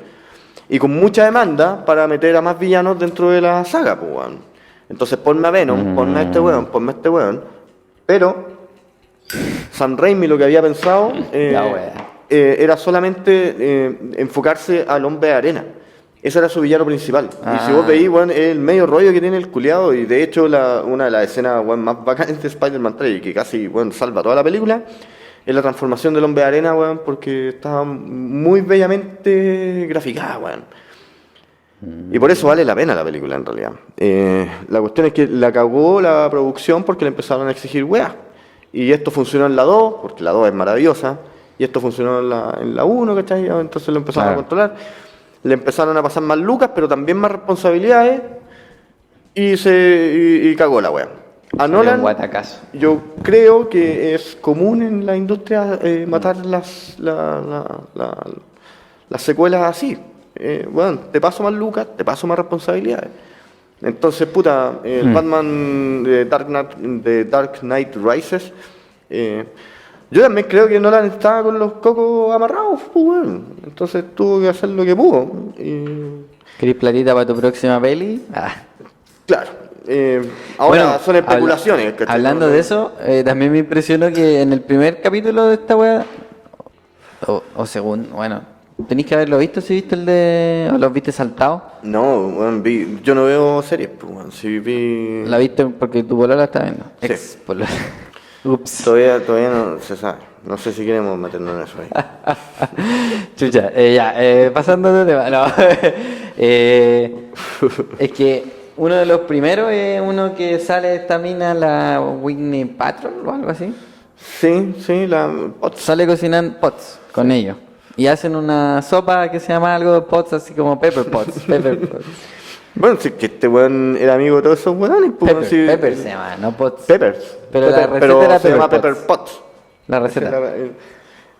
B: y con mucha demanda para meter a más villanos dentro de la saga, pues, weón. Entonces ponme a Venom, ponme a este weón, pero Sam Raimi lo que había pensado
C: La wea.
B: era solamente enfocarse al hombre de arena. Ese era su villano principal. Y si vos veis, weón, es el medio rollo que tiene el culiado. Y de hecho, una de las escenas weón, más bacanas de Spider-Man 3 y que casi weón, salva toda la película es la transformación del hombre de arena, weón, porque está muy bellamente graficada, weón. Y por eso vale la pena la película, en realidad. La cuestión es que la cagó la producción porque le empezaron a exigir weas. Y esto funcionó en la 2, porque la 2 es maravillosa. Y esto funcionó en la 1, ¿cachai? Entonces lo empezaron a controlar. Le empezaron a pasar más lucas, pero también más responsabilidades. Y cagó la wea. A Nolan, yo creo que es común en la industria matar las secuelas así. Bueno, te paso más lucas, te paso más responsabilidades. Entonces, puta, el Batman de Dark Knight Rises, yo también creo que Nolan estaba con los cocos amarrados, pues, bueno. Entonces tuvo que hacer lo que pudo.
C: ¿Querés platita para tu próxima peli?
B: Claro. Ahora son especulaciones.
C: Hablando de eso, también me impresionó que en el primer capítulo de esta weá, o segundo, bueno, tenéis que haberlo visto, si viste el de... ¿O los viste saltado?
B: No, bueno, yo no veo series, pues, bueno, si vi...
C: ¿La viste porque tu polola está viendo?
B: Sí.
C: Ex polola. Ups.
B: Todavía no se sabe. No sé si queremos meternos en eso ahí.
C: Chucha, pasando de tema, no. Es que uno de los primeros es uno que sale de esta mina, la Whitney Patrol o algo así.
B: Sí,
C: Sale cocinando pots con ellos. Y hacen una sopa que se llama algo de pots, así como pepper pots.
B: Bueno, sí, que este weón era amigo de todos esos weones. Pues,
C: Pepper se llama, no pots.
B: Peppers.
C: Pero la receta era
B: se llama
C: Pepper
B: Pepper Potts.
C: La receta.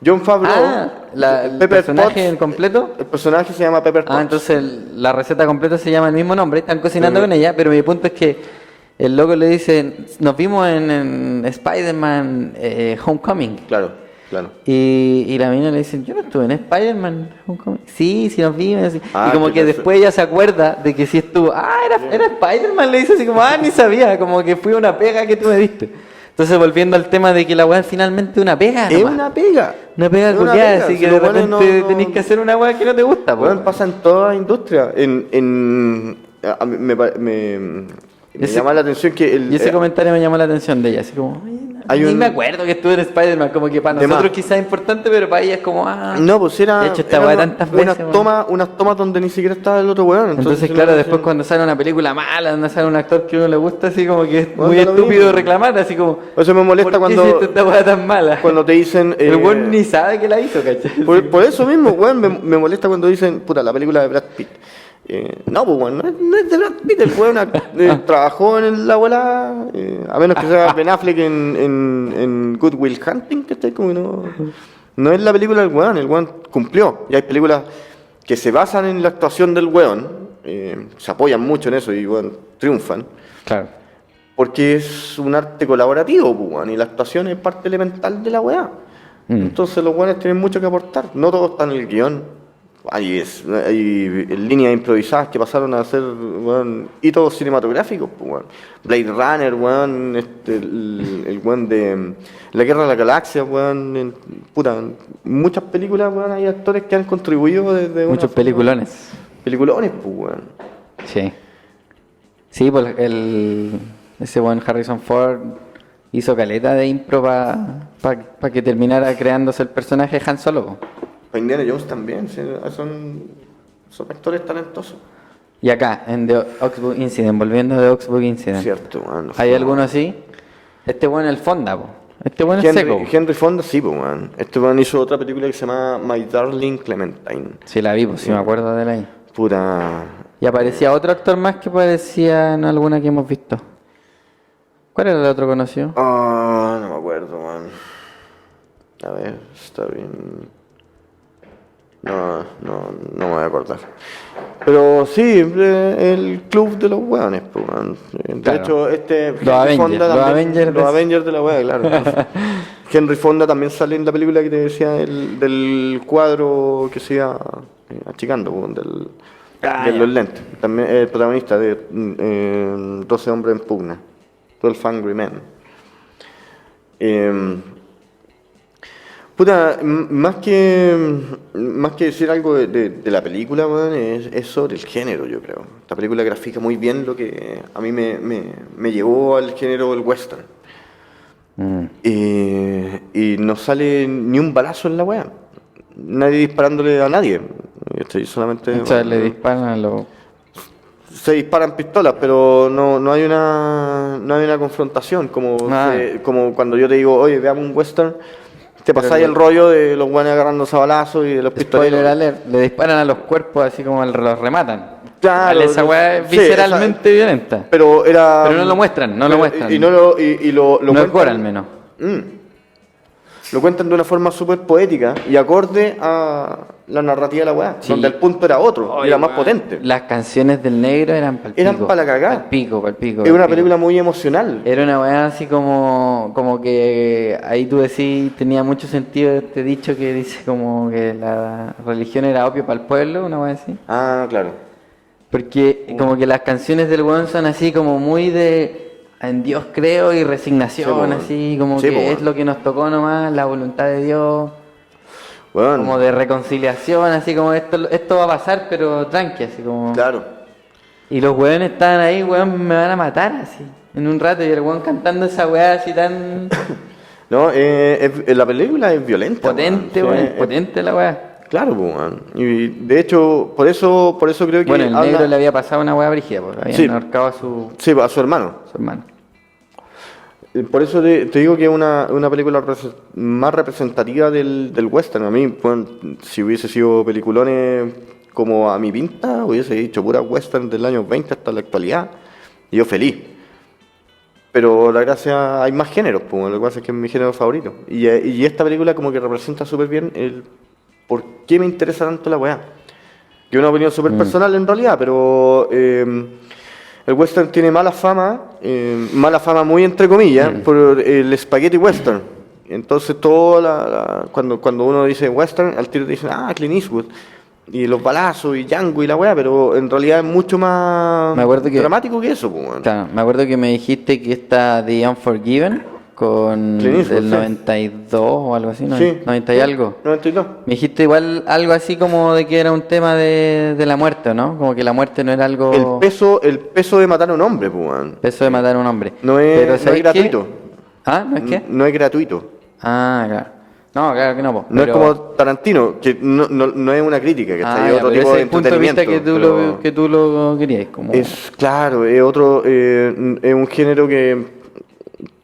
B: John Favreau.
C: ¿El
B: Pepper
C: personaje
B: Potts,
C: completo?
B: El personaje se llama Pepper Potts.
C: Entonces la receta completa se llama el mismo nombre. Están cocinando con ella, pero mi punto es que el loco le dice, nos vimos en Spider-Man Homecoming.
B: Claro.
C: Y la mina le dice, yo no estuve en Spider-Man Homecoming. Sí, nos vimos. Y como que
B: no
C: después ella se acuerda de que sí estuvo. Era Spider-Man, le dice así como, ni sabía, como que fue una pega que tú me diste. Entonces volviendo al tema de que la weá finalmente es una pega.
B: Es una pega.
C: Una pega culiada, así que de repente tenés que hacer una weá que no te gusta.
B: Bueno, pasa en toda la industria. Me llama la atención que
C: y ese comentario me llamó la atención de ella, así como, me acuerdo que estuve en Spider-Man, como que para nosotros quizás es importante, pero para ella es como,
B: no, pues
C: he hecho esta weá tantas veces.
B: Unas tomas donde ni siquiera estaba el otro weón.
C: Entonces claro, después cuando sale una película mala, donde sale un actor que a uno le gusta, así como que es muy estúpido reclamar, así como,
B: eso me molesta
C: ¿por qué hiciste esta weá tan mala?
B: Cuando te dicen...
C: el weón ni sabe que la hizo, ¿cachai?
B: Por eso mismo, weón, me molesta cuando dicen, puta, la película de Brad Pitt. No, pues bueno, no es de Brad Pitt, el weón trabajó en la abuela, a menos que sea Ben Affleck en Good Will Hunting, que está como que no es la película del weón, el weón cumplió. Y hay películas que se basan en la actuación del weón, se apoyan mucho en eso y bueno, triunfan.
C: Claro.
B: Porque es un arte colaborativo, pues, weón, y la actuación es parte elemental de la weá. Entonces los weones tienen mucho que aportar, no todo está en el guión. Hay líneas improvisadas que pasaron a ser hitos cinematográficos, pues, Blade Runner, el de La Guerra de la Galaxia, muchas películas, hay actores que han contribuido desde
C: muchos peliculones,
B: pues,
C: Sí, pues ese buen Harrison Ford hizo caleta de impro para que terminara creándose el personaje de Han Solo, po.
B: Indiana Jones también, son actores talentosos.
C: Y acá, en The Oxbow Incident, volviendo de Oxbow Incident.
B: Cierto, man.
C: ¿Hay alguno así? Este bueno el Fonda, po. Este bueno es seco.
B: Henry Fonda, sí, pues, man. Este man hizo otra película que se llama My Darling Clementine.
C: Sí, la vi, pues, sí me acuerdo de la ahí.
B: Puta.
C: Y aparecía otro actor más que parecía en alguna que hemos visto. ¿Cuál era el otro conocido?
B: No me acuerdo, man. A ver, está bien. No me voy a acordar. Pero sí, el club de los hueones, pues, man. De hecho, los Avengers de la hueá, claro. Henry Fonda también sale en la película que te decía del cuadro que se iba achicando, de los lentes. También el protagonista de 12 hombres en pugna, 12 Angry Men. Puta, más que decir algo de la película, man, es sobre el género, yo creo. Esta película grafica muy bien lo que a mí me llevó al género del western. Y no sale ni un balazo en la weá. Nadie disparándole a nadie. Estoy solamente...
C: O sea, le disparan a los
B: se disparan pistolas, pero no hay una confrontación, como cuando yo te digo, oye, veamos un western, te pasáis el rollo de los guanes agarrándose a balazos y de los pistoleros.
C: Spoiler alert, le disparan a los cuerpos así como los rematan.
B: Claro,
C: Vale, esa weá es
B: sí,
C: visceralmente violenta.
B: Pero
C: no lo muestran, no lo muestran.
B: Y lo
C: No es gore, al menos.
B: Lo cuentan de una forma súper poética y acorde a la narrativa de la weá,
C: Sí.
B: donde el punto era otro, y era más potente.
C: Las canciones del negro eran pa'l pico.
B: Eran pa' la cagá.
C: Pa'l pico.
B: Es una película muy emocional.
C: Era una weá así como que ahí tú decís, tenía mucho sentido este dicho que dice como que la religión era opio para el pueblo, una weá así.
B: Ah, claro.
C: Porque como que las canciones del weón son así como muy de en Dios creo y resignación,
B: Sí, po,
C: así como
B: sí,
C: que
B: po,
C: es lo que nos tocó nomás, la voluntad de Dios,
B: Bueno,
C: como de reconciliación, así como esto va a pasar, pero tranqui, así como...
B: claro.
C: Y los weones estaban ahí, weón, me van a matar así, en un rato, y el weón cantando esa weá así tan
B: No, la película es violenta.
C: potente,
B: weón.
C: weón,
B: Sí,
C: potente la weá.
B: claro, pues, weón. Y de hecho, por eso creo que
C: Bueno, el
B: habla-
C: negro le había pasado una weá brígida, porque habían
B: Sí.
C: ahorcado a su
B: Sí, a su hermano.
C: hermano.
B: Por eso te digo que es una película más representativa del western. A mí, bueno, si hubiese sido peliculones como a mi pinta, hubiese dicho pura western del año 20 hasta la actualidad. Y yo feliz. Pero la gracia, hay más géneros, pues, lo que pasa es que es mi género favorito. Y esta película como que representa súper bien el por qué me interesa tanto la weá. Que es una opinión súper personal en realidad, pero el western tiene mala fama muy entre comillas, por el spaghetti western. Entonces cuando uno dice western, al tiro te dicen, Clint Eastwood. Y los balazos y Django y la weá, pero en realidad es mucho más
C: Me acuerdo que-
B: dramático que eso, pues, weón.
C: Claro, me acuerdo que me dijiste que esta The Unforgiven con
B: Clint Eastwood,
C: del
B: sí.
C: 92 o algo así,
B: Sí.
C: 90 y algo.
B: 92.
C: Me dijiste igual algo así como de que era un tema de la muerte, ¿no? Como que la muerte no era algo
B: El peso de matar a un hombre, pues, weón.
C: peso de matar a un hombre.
B: No es, no es
C: ¿sabes qué?
B: gratuito.
C: ¿Ah? ¿No es qué?
B: No es gratuito.
C: Ah, claro. No, claro que no, po,
B: No
C: pero-
B: es como Tarantino, que no es una crítica, que está ahí
C: ya,
B: otro
C: pero
B: tipo
C: ese
B: de
C: es el punto de vista
B: entretenimiento.
C: que tú lo querías, como...
B: Es claro, es otro, es un género que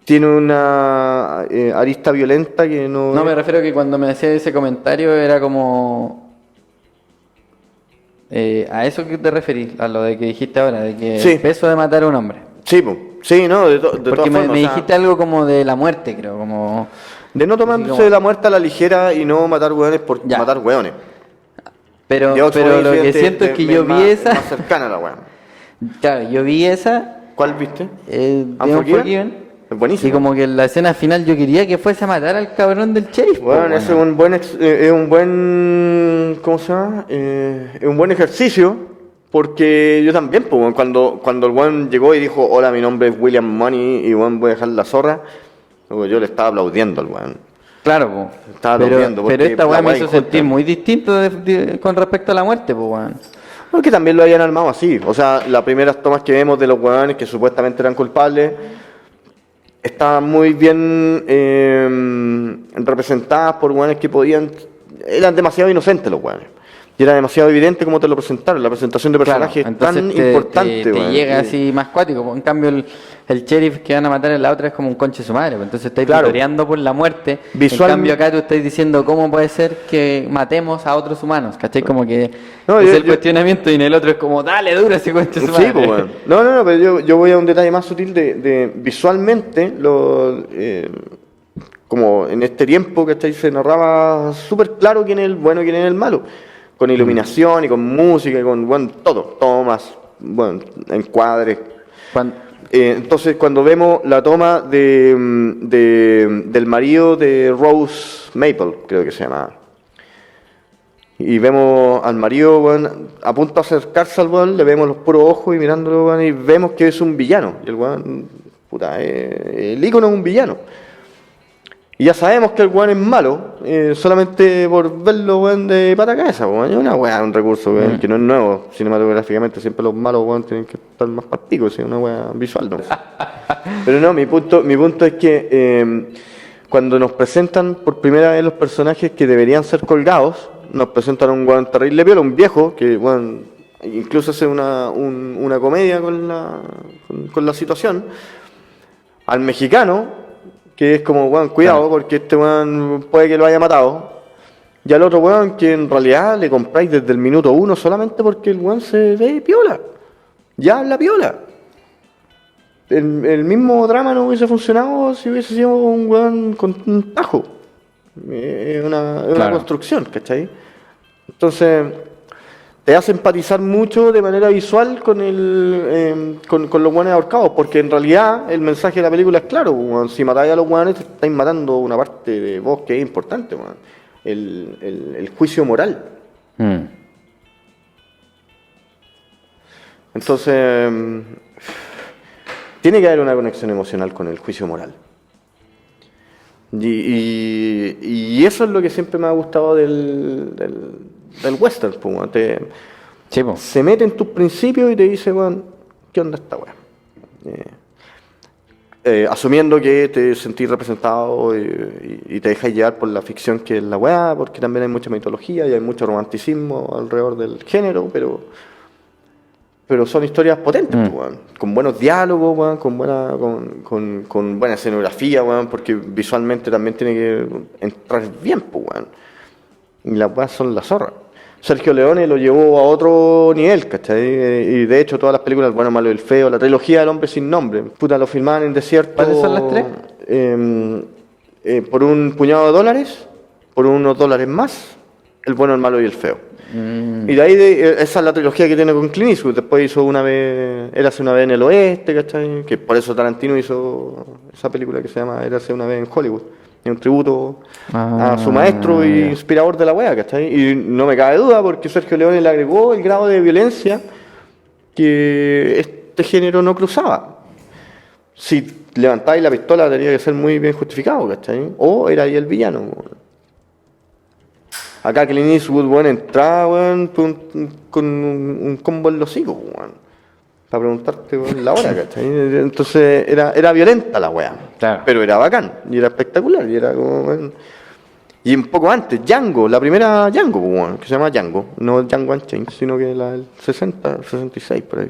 B: tiene una arista violenta que no.
C: No, me refiero a que cuando me hacías ese comentario era como... ¿a eso que te referís? A lo de que dijiste ahora, de que
B: Sí.
C: el peso de matar a un hombre.
B: Sí, po. Sí, no, de todas
C: Porque me
B: formas. o sea,
C: dijiste algo como de la muerte, creo, como...
B: de no tomarse
C: como-
B: la muerte a la ligera y no matar hueones por
C: Ya.
B: matar hueones.
C: Pero
B: Yo, como
C: lo que
B: evidente,
C: siento es que
B: me-
C: yo
B: más-
C: vi esa...
B: más cercana a la hueá.
C: Claro, yo vi esa...
B: ¿Cuál viste?
C: de
B: Unforgiven?
C: Unforgiven,
B: Es buenísimo.
C: y como que en la escena final yo quería que fuese a matar al cabrón del sheriff. po,
B: Bueno, ese es un buen, ¿cómo se llama? Es un buen ejercicio, porque yo también, pues, weón, cuando el weón llegó y dijo, hola, mi nombre es William Money y weón, voy a dejar la zorra, yo le estaba aplaudiendo al weón.
C: Claro, po.
B: Estaba
C: pero
B: aplaudiendo, porque
C: esta
B: la
C: weá me
B: weá
C: hizo
B: injusta.
C: sentir muy distinto con respecto a la muerte, pues weón.
B: Porque también lo habían armado así, o sea, las primeras tomas que vemos de los weones que supuestamente eran culpables, estaban muy bien representadas por weones que eran demasiado inocentes los weones. Y era demasiado evidente cómo te lo presentaron. La presentación de personajes es tan
C: entonces
B: importante,
C: te
B: weón.
C: llega así más cuático. Po. En cambio, el sheriff que van a matar en la otra es como un conche su madre. Po. Entonces estáis
B: Claro.
C: tutoreando por la muerte.
B: Visual-
C: En cambio, acá tú estás diciendo cómo puede ser que matemos a otros humanos. ¿Cachai? Como que
B: No,
C: es
B: yo-
C: el cuestionamiento y en el otro es como, dale, dura ese conche su
B: Sí,
C: madre.
B: pues, weón. No, pero yo voy a un detalle más sutil de visualmente, como en este tiempo, ¿cachai? Se narraba súper claro quién es el bueno y quién es el malo. Con iluminación y con música y con, bueno, todo más, bueno, encuadres.
C: Cuando-
B: Entonces, cuando vemos la toma del marido de Rose Maple, creo que se llama, y vemos al marido, weón, a punto de acercarse al weón, le vemos los puros ojos y mirándolo, weón, y vemos que es un villano. Y el weón, puta, el ícono es un villano. Y ya sabemos que el weón es malo, solamente por verlo, weón, de pata a cabeza, weón. Es una weá, un recurso, weón, que no es nuevo cinematográficamente. Siempre los malos, weón, tienen que estar más palpicos, es una weá visual, ¿no? Pero no, mi punto es que cuando nos presentan por primera vez los personajes que deberían ser colgados, nos presentan a un weón terrible piola, un viejo, que, weón, incluso hace una comedia con la situación. Al mexicano, que es como, weón, cuidado, porque este weón puede que lo haya matado. Y al otro weón, que en realidad le compráis desde el minuto 1 solamente porque el weón se ve piola. Ya habla piola. El mismo drama no hubiese funcionado si hubiese sido un weón con un tajo. Es una construcción, ¿cachai? Entonces, te hace empatizar mucho de manera visual con con los weones ahorcados, porque en realidad el mensaje de la película es claro, weón. Si matáis a los weones, te estáis matando una parte de vos que es importante, weón. El juicio moral. Entonces, tiene que haber una conexión emocional con el juicio moral. Y eso es lo que siempre me ha gustado del western. Pues, se mete en tus principios y te dice, bueno, ¿qué onda esta weá? Asumiendo que te sentís representado y te dejas llevar por la ficción que es la weá, porque también hay mucha mitología y hay mucho romanticismo alrededor del género, pero son historias potentes, weón, con buenos diálogos, weón, con buena escenografía, weón, porque visualmente también tiene que entrar bien, weón. Y las weas son la zorra. Sergio Leone lo llevó a otro nivel, ¿cachai? Y de hecho todas las películas, El bueno, el malo y el feo, la trilogía del hombre sin nombre, puta, lo filmaban en desierto.
C: ¿Cuáles son las tres?
B: Por un puñado de dólares, por unos dólares más, El bueno, el malo y el feo. Y de ahí, esa es la trilogía que tiene con Clint Eastwood. Después hizo Érase una vez en el oeste, ¿cachai? Que por eso Tarantino hizo esa película que se llama Érase una vez en Hollywood. Es un tributo a su maestro y inspirador de la wea, ¿cachai? Y no me cabe duda porque Sergio Leone le agregó el grado de violencia que este género no cruzaba. Si levantáis la pistola tenía que ser muy bien justificado, ¿cachai? O era ahí el villano. Acá Clint Eastwood, bueno, entraba, weón, con un combo en los hocicos, weón. Para preguntarte, weón, la hora, ¿cachai? Entonces era violenta la weá.
C: Claro.
B: Pero era bacán, y era espectacular, y era como, weón. Y un poco antes, Django, la primera Django, weón, que se llama Django. No Django Unchained, sino que la del 60, 66, por ahí.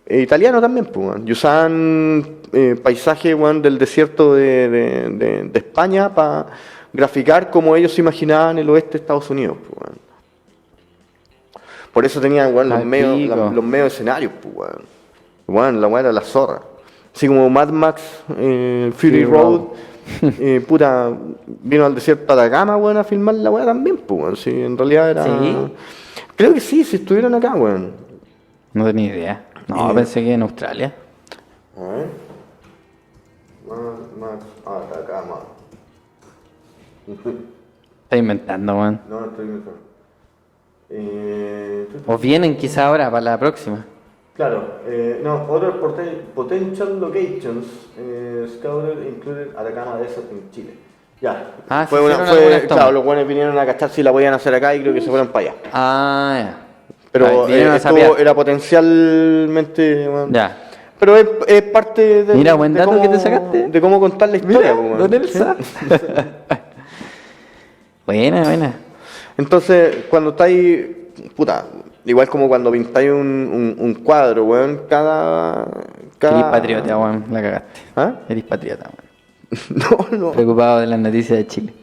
B: Italiano también, pues, weón. Y usaban paisajes, weón, del desierto de España para graficar como ellos se imaginaban el oeste de Estados Unidos, pues, weón. Por eso tenían, weón, los medios escenarios, pues, weón. Weón, la weón era la zorra. Así como Mad Max, Fury Road, puta, vino al desierto de Atacama, weón, a filmar la weón también, pues, weón. Sí, en realidad era... ¿Sí? Creo que sí, si estuvieron acá, weón.
C: No tenía idea. No, pensé que en Australia.
B: A ver. Mad Max, Atacama.
C: Está inventando, weón.
B: No, estoy inventando.
C: O vienen quizá ahora para la próxima.
B: Claro, no, other potential locations scouted included Atacama Desert en Chile. Ya, claro, los buenos vinieron a cachar si la podían hacer acá y creo que se fueron para allá.
C: Ah, ya.
B: Pero era potencialmente... Bueno,
C: ya.
B: Pero es parte de...
C: Mira, buen dato que te sacaste.
B: De cómo contar la historia.
C: Mira, don Elsa. Buena.
B: Entonces, cuando estáis, puta, igual como cuando pintáis un cuadro, weón, cada...
C: Eres patriota, weón, la cagaste.
B: ¿Ah?
C: Eres patriota,
B: weón. No.
C: Preocupado de las noticias de Chile.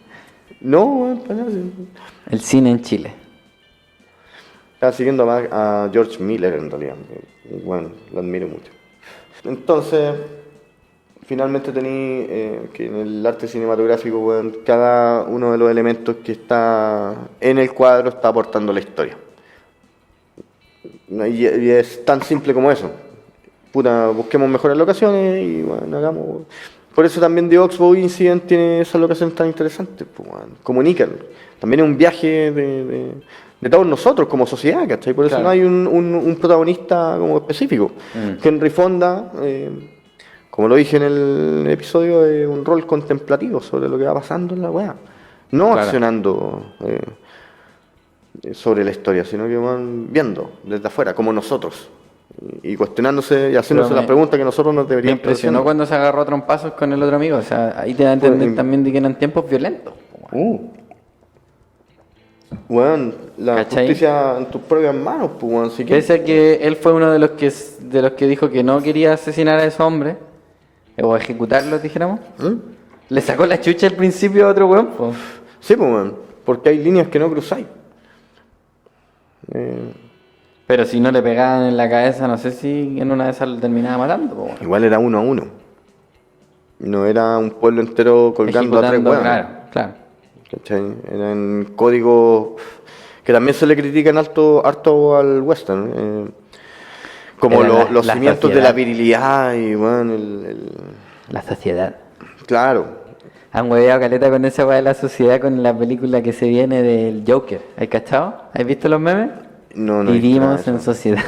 B: No, weón, para nada.
C: El cine en Chile.
B: Estaba siguiendo más a George Miller, en realidad. Bueno, lo admiro mucho. Entonces... Finalmente tení que en el arte cinematográfico, bueno, cada uno de los elementos que está en el cuadro está aportando la historia. Y es tan simple como eso. Puta, busquemos mejores locaciones y bueno, hagamos... Por eso también The Oxbow Incident tiene esas locaciones tan interesantes, pues, bueno, comunican. También es un viaje de todos nosotros como sociedad, ¿cachai? Por eso claro. No hay un protagonista como específico. Henry Fonda... como lo dije en el episodio, es un rol contemplativo sobre lo que va pasando en la weá. No claro. Accionando sobre la historia, sino que van viendo desde afuera, como nosotros. Y cuestionándose y haciéndose las preguntas que nosotros nos deberíamos
C: hacer. Me impresionó cuando se agarró a trompazos con el otro amigo. O sea, ahí te da a entender también de que eran tiempos violentos.
B: weón, la
C: ¿Cachai?
B: justicia en tus propias manos, pues, weón. Si quieres-
C: Pese a que él fue uno de los que dijo que no quería asesinar a esos hombres, o ejecutarlos, dijéramos,
B: ¿Mm?
C: le sacó la chucha al principio a otro weón, po.
B: Sí, pues, weón, porque hay líneas que no cruzáis.
C: Pero si no le pegaban en la cabeza, no sé si en una de esas lo terminaba matando, po, weón.
B: Igual era 1-1. No era un pueblo entero colgando a 3
C: Ejecutando,
B: weones.
C: claro, claro.
B: ¿Cachai? Eran códigos que también se le critican harto al western. Como
C: Era
B: los
C: la
B: cimientos de
C: sociedad.
B: la virilidad y, bueno,
C: La sociedad.
B: claro.
C: Han hueveado caleta con esa weá de la sociedad con la película que se viene del Joker. ¿Has cachado? ¿Has visto los memes?
B: No he visto nada
C: Vivimos
B: de
C: en
B: eso.
C: sociedad.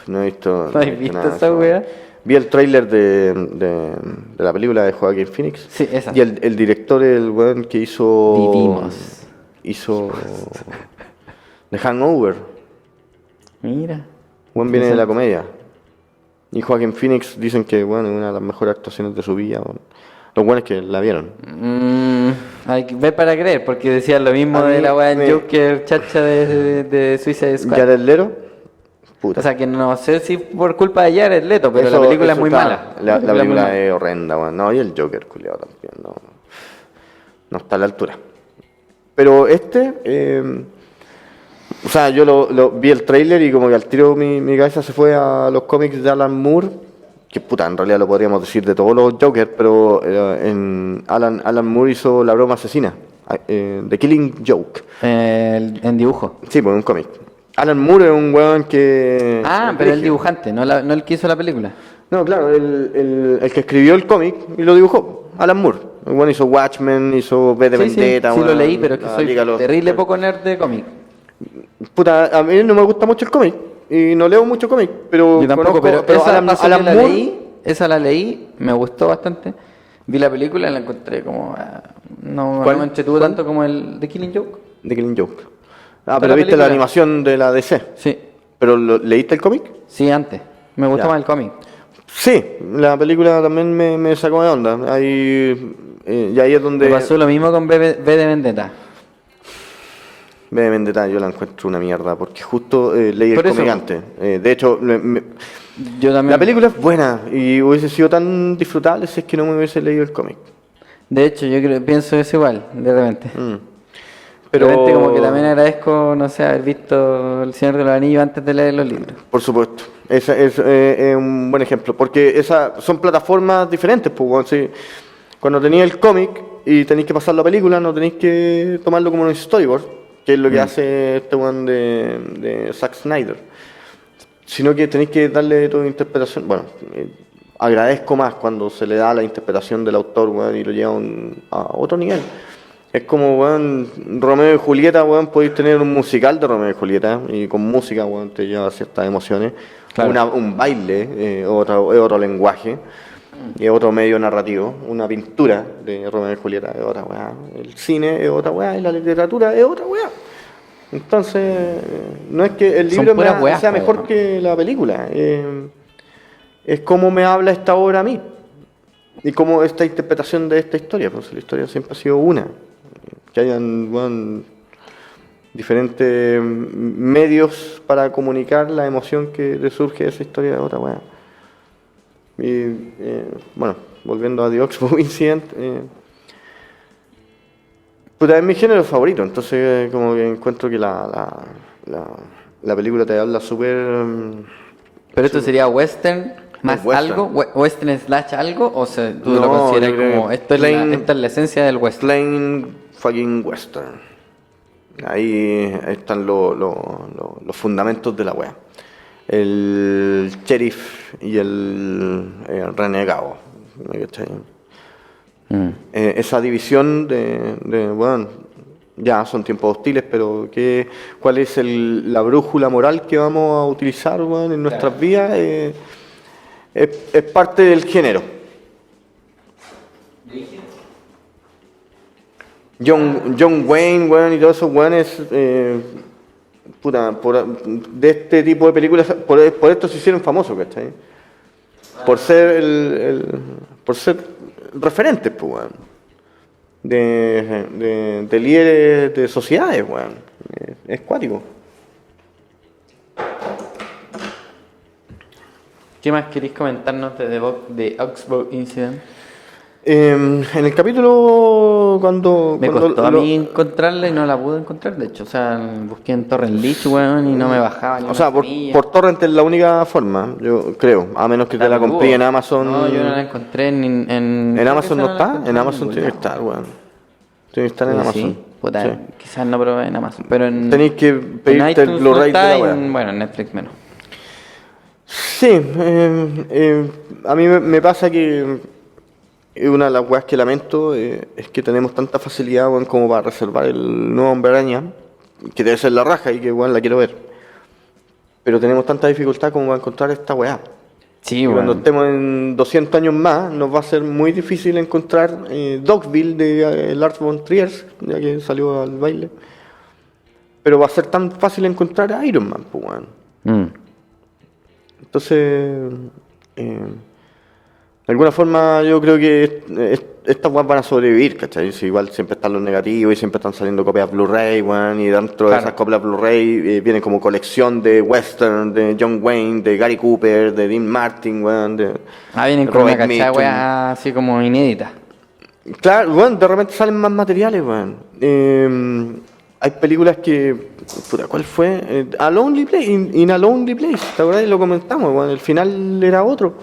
B: No he visto,
C: ¿No has
B: he
C: visto
B: nada de
C: esa
B: eso.
C: wea?
B: Vi el tráiler de la película de Joaquin Phoenix.
C: Sí, esa.
B: Y el director, el weón que hizo...
C: Vivimos.
B: Hizo... The Hangover.
C: Mira.
B: Juan viene de la comedia. Y Joaquin Phoenix dicen que, bueno, es una de las mejores actuaciones de su vida. Bueno. Los buenos que la vieron.
C: Hay que ver para creer, porque decían lo mismo
B: A
C: de
B: mí
C: la weá del
B: me-
C: Joker chacha de Suicide Squad.
B: Jared Leto, puta.
C: O sea que no sé si por culpa de Jared Leto, pero
B: Eso-
C: la película es
B: eso
C: muy
B: está-
C: mala.
B: La
C: es muy
B: película
C: mala.
B: es horrenda, bueno. No, y el Joker, culiado también. No, no está a la altura. Pero o sea, yo vi el tráiler y como que al tiro mi cabeza se fue a los cómics de Alan Moore, que puta, en realidad lo podríamos decir de todos los Joker, pero Alan Moore hizo La broma asesina, The Killing Joke.
C: En dibujo.
B: Sí, pues un cómic. Alan Moore es un weón que...
C: Ah, pero el dibujante, no el que hizo la película.
B: No, claro, el que escribió el cómic y lo dibujó, Alan Moore. El weón hizo Watchmen, hizo V de
C: Sí, sí,
B: Vendetta.
C: sí lo
B: weón,
C: leí, pero es que
B: la
C: soy
B: Liga de los-
C: terrible poco nerd de cómic.
B: Puta, a mí no me gusta mucho el cómic y no leo mucho cómic, pero
C: Yo tampoco,
B: conozco-
C: pero esa,
B: Alan,
C: pasó
B: Alan
C: que la
B: Moore,
C: leí, esa la leí, me gustó bastante. Vi la película y la encontré como... no
B: ¿Cuál?
C: me entretuvo
B: ¿Cuál?
C: tanto como el The Killing Joke.
B: The Killing Joke. Ah,
C: ¿Está
B: pero
C: la
B: viste la
C: película?
B: animación de la DC.
C: Sí,
B: ¿Pero leíste el cómic?
C: sí, antes. Me gustó
B: Ya.
C: más el cómic.
B: Sí, la película también me sacó de onda. Ahí, y ahí es donde...
C: Me pasó lo mismo con V de Vendetta.
B: V de Vendetta yo la encuentro una mierda, porque justo leí el
C: Por eso-
B: cómic antes. De hecho,
C: Yo también.
B: la película es buena y hubiese sido tan disfrutable si es que no me hubiese leído el cómic.
C: De hecho, yo pienso eso igual, de repente.
B: Pero,
C: De repente como que también agradezco, no sé, haber visto El Señor de los Anillos antes de leer los libros.
B: por supuesto, esa es un buen ejemplo, porque son plataformas diferentes. Pues, weón, sí. Cuando tenéis el cómic y tenéis que pasar la película, no tenéis que tomarlo como un storyboard, que es lo que hace este one de Zack Snyder, sino que tenéis que darle tu interpretación. Bueno, agradezco más cuando se le da la interpretación del autor, weón, y lo lleva a otro nivel. Es como, weón, Romeo y Julieta, weón, podéis tener un musical de Romeo y Julieta y con música, weón, te lleva ciertas emociones.
C: Claro.
B: Un baile, es otro lenguaje, es otro medio narrativo. Una pintura de Romeo y Julieta es otra weá. El cine es otra weá y la literatura es otra weá. Entonces, no es que el
C: Son
B: libro
C: puras weas,
B: sea
C: pues,
B: mejor
C: ¿no?
B: que la película. Es como me habla esta obra a mí. Y como esta interpretación de esta historia, pues la historia siempre ha sido una. Que hayan bueno, diferentes medios para comunicar la emoción que le surge de esa historia de otra weá. Y bueno, volviendo a The Oxbow Incident, puta, es mi género favorito, entonces como que encuentro que la película te habla súper...
C: Pero esto sería western más
B: western.
C: algo, western slash algo, o sea, tú
B: No,
C: lo consideras
B: yo creo
C: como
B: que
C: esta es la esencia del western.
B: plain fucking western. Ahí están los fundamentos de la wea. El sheriff y el renegado. ¿Me cachai? Esa división bueno, ya son tiempos hostiles, pero ¿cuál es la brújula moral que vamos a utilizar, bueno, en nuestras vidas? Es parte del género. John Wayne, weón, y todos esos weones, puta, de este tipo de películas, por esto se hicieron famosos, ¿cachai? Por ser por ser referentes, pues, weón, de líderes de sociedades, weón. es cuático.
C: ¿Qué más queréis comentarnos de Oxbow Incident?
B: En el capítulo cuando...
C: Me
B: cuando
C: costó a mí encontrarla y no la pude encontrar, de hecho. O sea, busqué en Torrent Lich, weón, y no me bajaba ni
B: O
C: una
B: sea,
C: semilla.
B: por torrent es la única forma, yo creo, a menos que te la compré en Amazon.
C: No, yo no la encontré en
B: ¿En Amazon no
C: la
B: está?
C: encontré
B: En Amazon
C: ningún
B: tiene que
C: lado.
B: estar, weón. Tiene que estar en
C: Sí,
B: Amazon.
C: sí. Puta,
B: Sí.
C: quizás no probé en Amazon, pero en...
B: Tenéis que
C: en
B: pedirte el
C: iTunes
B: Blu-ray
C: no
B: de
C: está
B: la
C: y
B: weá.
C: bueno, en Netflix menos.
B: Sí, a mí me pasa que una de las weas que lamento es que tenemos tanta facilidad, weón, como para reservar el nuevo Hombre Araña, que debe ser la raja y que, weón, la quiero ver. Pero tenemos tanta dificultad como para encontrar esta weá.
C: Sí,
B: Y cuando
C: bueno.
B: estemos en 200 años más, nos va a ser muy difícil encontrar Dogville de Lars von Trier, ya que salió al baile. Pero va a ser tan fácil encontrar a Iron Man, pues, weón. Entonces, de alguna forma yo creo que estas weas van a sobrevivir, ¿cachai? Si igual siempre están los negativos y siempre están saliendo copias Blu-ray, weón, y dentro de
C: Claro.
B: esas copias Blu-ray vienen como colección de western, de John Wayne, de Gary Cooper, de Dean Martin, weón, de
C: Vienen con una
B: Robert
C: cachada,
B: Mitchum.
C: weá, así como inédita.
B: Claro, weón, de repente salen más materiales, weón. Hay películas que... Puta, ¿cuál fue? A Lonely Place, in a Lonely Place, ¿te acuerdas? Lo comentamos, weón, el final era otro.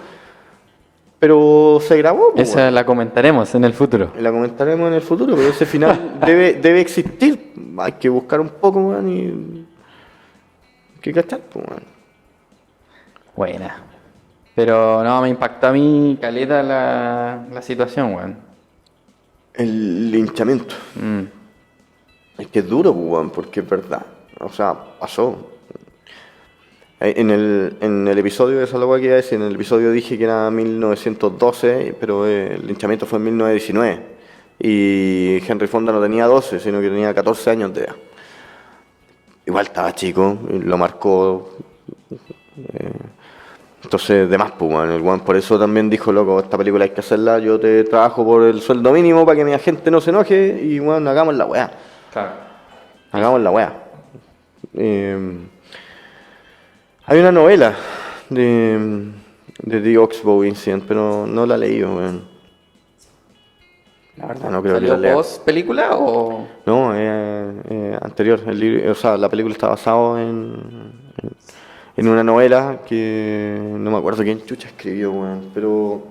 B: Pero se grabó, pues,
C: Esa
B: weón.
C: la comentaremos en el futuro.
B: La comentaremos en el futuro, pero ese final debe existir. Hay que buscar un poco, weón, y... Hay que cachar, pues, weón.
C: Buena. Pero no, me impactó a mí caleta la situación, weón.
B: El linchamiento. Es que es duro, pues, weón, porque es verdad. O sea, pasó. En el episodio de esa logua que iba a decir, en el episodio dije que era 1912, pero el linchamiento fue en 1919. Y Henry Fonda no tenía 12, sino que tenía 14 años de edad. Igual estaba chico, y lo marcó. Entonces, de más, pues, weón. El weón por eso también dijo, loco, esta película hay que hacerla, yo te trabajo por el sueldo mínimo para que mi agente no se enoje y, weón, hagamos la weá.
C: Claro.
B: Hagamos la weá. Hay una novela de The Oxbow Incident, pero no la he leído, weón. La verdad, no creo que la
C: ¿Salió
B: lea.
C: post película o...?
B: No, anterior. El libro, o sea, la película está basada en una novela que no me acuerdo quién chucha escribió, weón. Pero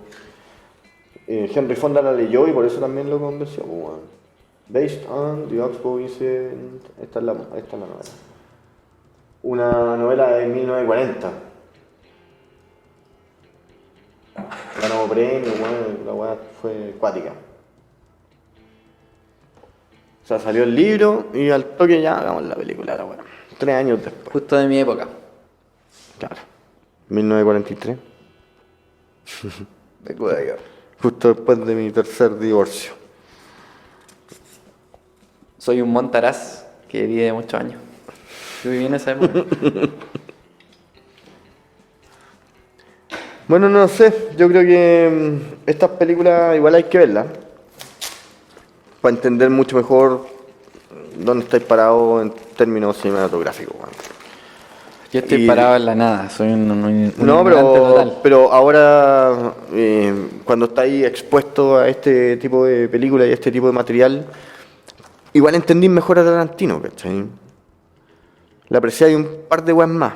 B: Henry Fonda la leyó y por eso también lo convenció, weón. Based on The Oxbow Incident. Esta es la novela. Una novela de 1940. Ganó premio, weón. La weá fue cuática. O sea, salió el libro y al toque ya hagamos la película, la weá. 3 años después.
C: Justo de mi época.
B: Claro. 1943.
C: Vengo de allá.
B: Justo después de mi tercer divorcio.
C: Soy un montaraz que vive muchos años. Yo viví en esa época.
B: Bueno, no sé. Yo creo que estas películas igual hay que verlas. Para entender mucho mejor dónde estáis parados en términos cinematográficos, weón.
C: Yo estoy
B: Y-
C: parado en la nada, soy un
B: No,
C: ignorante total.
B: pero ahora cuando estáis expuestos a este tipo de películas y a este tipo de material, igual entendís mejor a Tarantino, ¿cachai? Le apreciáis un par de weas más.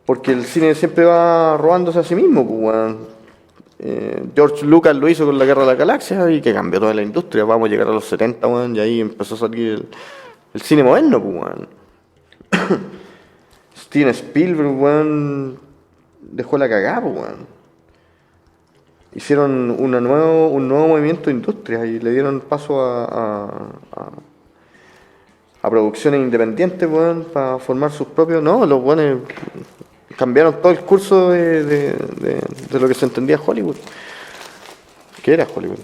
B: Porque el cine siempre va robándose a sí mismo, pues, weón. George Lucas lo hizo con la Guerra de las Galaxias y que cambió toda la industria. Vamos a llegar a los 70, weón, y ahí empezó a salir el cine moderno, pues, weón. Steven Spielberg, weón, dejó la cagada, pues, weón. Hicieron un nuevo movimiento de industria y le dieron paso a producciones independientes, weón, para formar sus propios... No, los weones cambiaron todo el curso de lo que se entendía Hollywood. ¿Qué era Hollywood?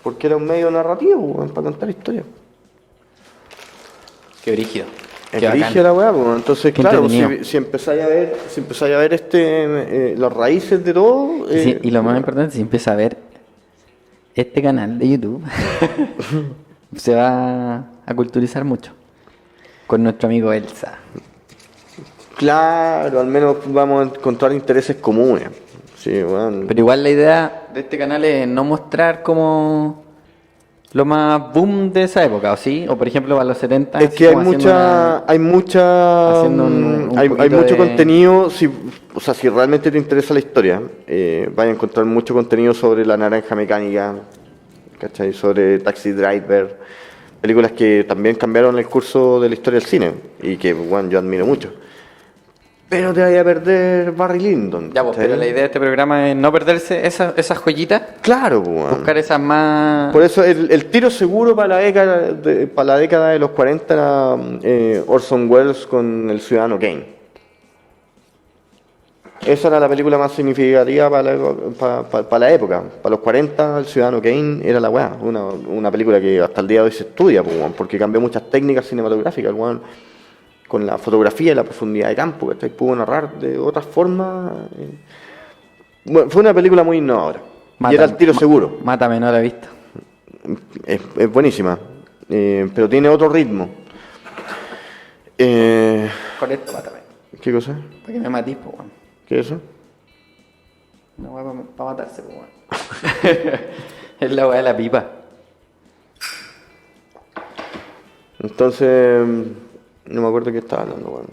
B: Porque era un medio narrativo, weón, para contar historias.
C: Qué brígido.
B: Es
C: Qué bacán.
B: brígida la weá, pues. Entonces,
C: Qué
B: claro,
C: entretenido.
B: si empezáis a ver las raíces de todo,
C: Sí, y lo más importante, si empieza a ver este canal de YouTube, se va a culturizar mucho. Con nuestro amigo Elsa.
B: Claro, al menos vamos a encontrar intereses comunes. Sí, bueno.
C: Pero igual la idea de este canal es no mostrar como lo más boom de esa época, ¿o sí? O por ejemplo, a los 70.
B: Es
C: así
B: que hay
C: como haciendo haciendo un
B: hay
C: poquito
B: mucho
C: de-
B: contenido, o sea, si realmente te interesa la historia, vas a encontrar mucho contenido sobre La Naranja Mecánica, ¿cachai? Sobre Taxi Driver, películas que también cambiaron el curso de la historia del cine y que, bueno, yo admiro mucho. Pero te vaya a perder Barry Lyndon.
C: Ya, pues,
B: ¿cachai?
C: pero la idea de este programa es no perderse esas joyitas,
B: Claro, pues, bueno.
C: buscar esas más...
B: Por eso el tiro seguro para la década de los 40 era Orson Welles con El Ciudadano Kane. Esa era la película más significativa para la época. Para los 40, El Ciudadano Kane era la weá. Una película que hasta el día de hoy se estudia, pues, weón, porque cambió muchas técnicas cinematográficas, weón, con la fotografía y la profundidad de campo, que pudo narrar de otra forma. Bueno, fue una película muy innovadora. Y era el tiro seguro.
C: Mátame, no la he visto.
B: Es buenísima, pero tiene otro ritmo.
C: Con esto, mátame.
B: ¿Qué cosa?
C: Para que me matís, pues, weón.
B: ¿Qué es eso?
C: Una weá para matarse, pues, weón. Es la weá de la pipa.
B: Entonces, no me acuerdo de qué estaba hablando, bueno.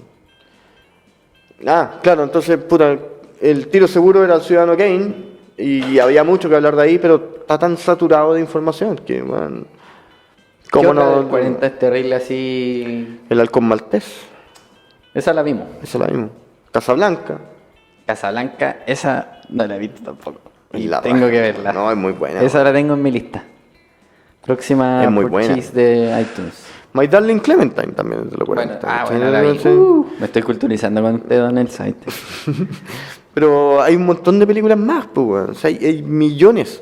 B: Ah, claro, entonces, puta, el tiro seguro era El Ciudadano Kane y había mucho que hablar de ahí, pero está tan saturado de información que, bueno,
C: ¿Qué
B: ¿cómo
C: otra
B: no?
C: del 40 es terrible así?
B: El Halcón Maltés,
C: Esa la vimos.
B: esa la misma. Casablanca.
C: Casablanca, esa no la he visto tampoco. Y
B: La
C: tengo
B: raja.
C: que verla.
B: No, es muy buena.
C: Esa la tengo en mi lista. Próxima
B: Es muy
C: purchase de iTunes.
B: My Darling Clementine también es de los
C: Bueno,
B: 40.
C: bueno, la vi.
B: Sí.
C: Me estoy culturizando con usted, don Elsa, ¿viste?
B: Pero hay un montón de películas más, pues, weón. O sea, hay millones.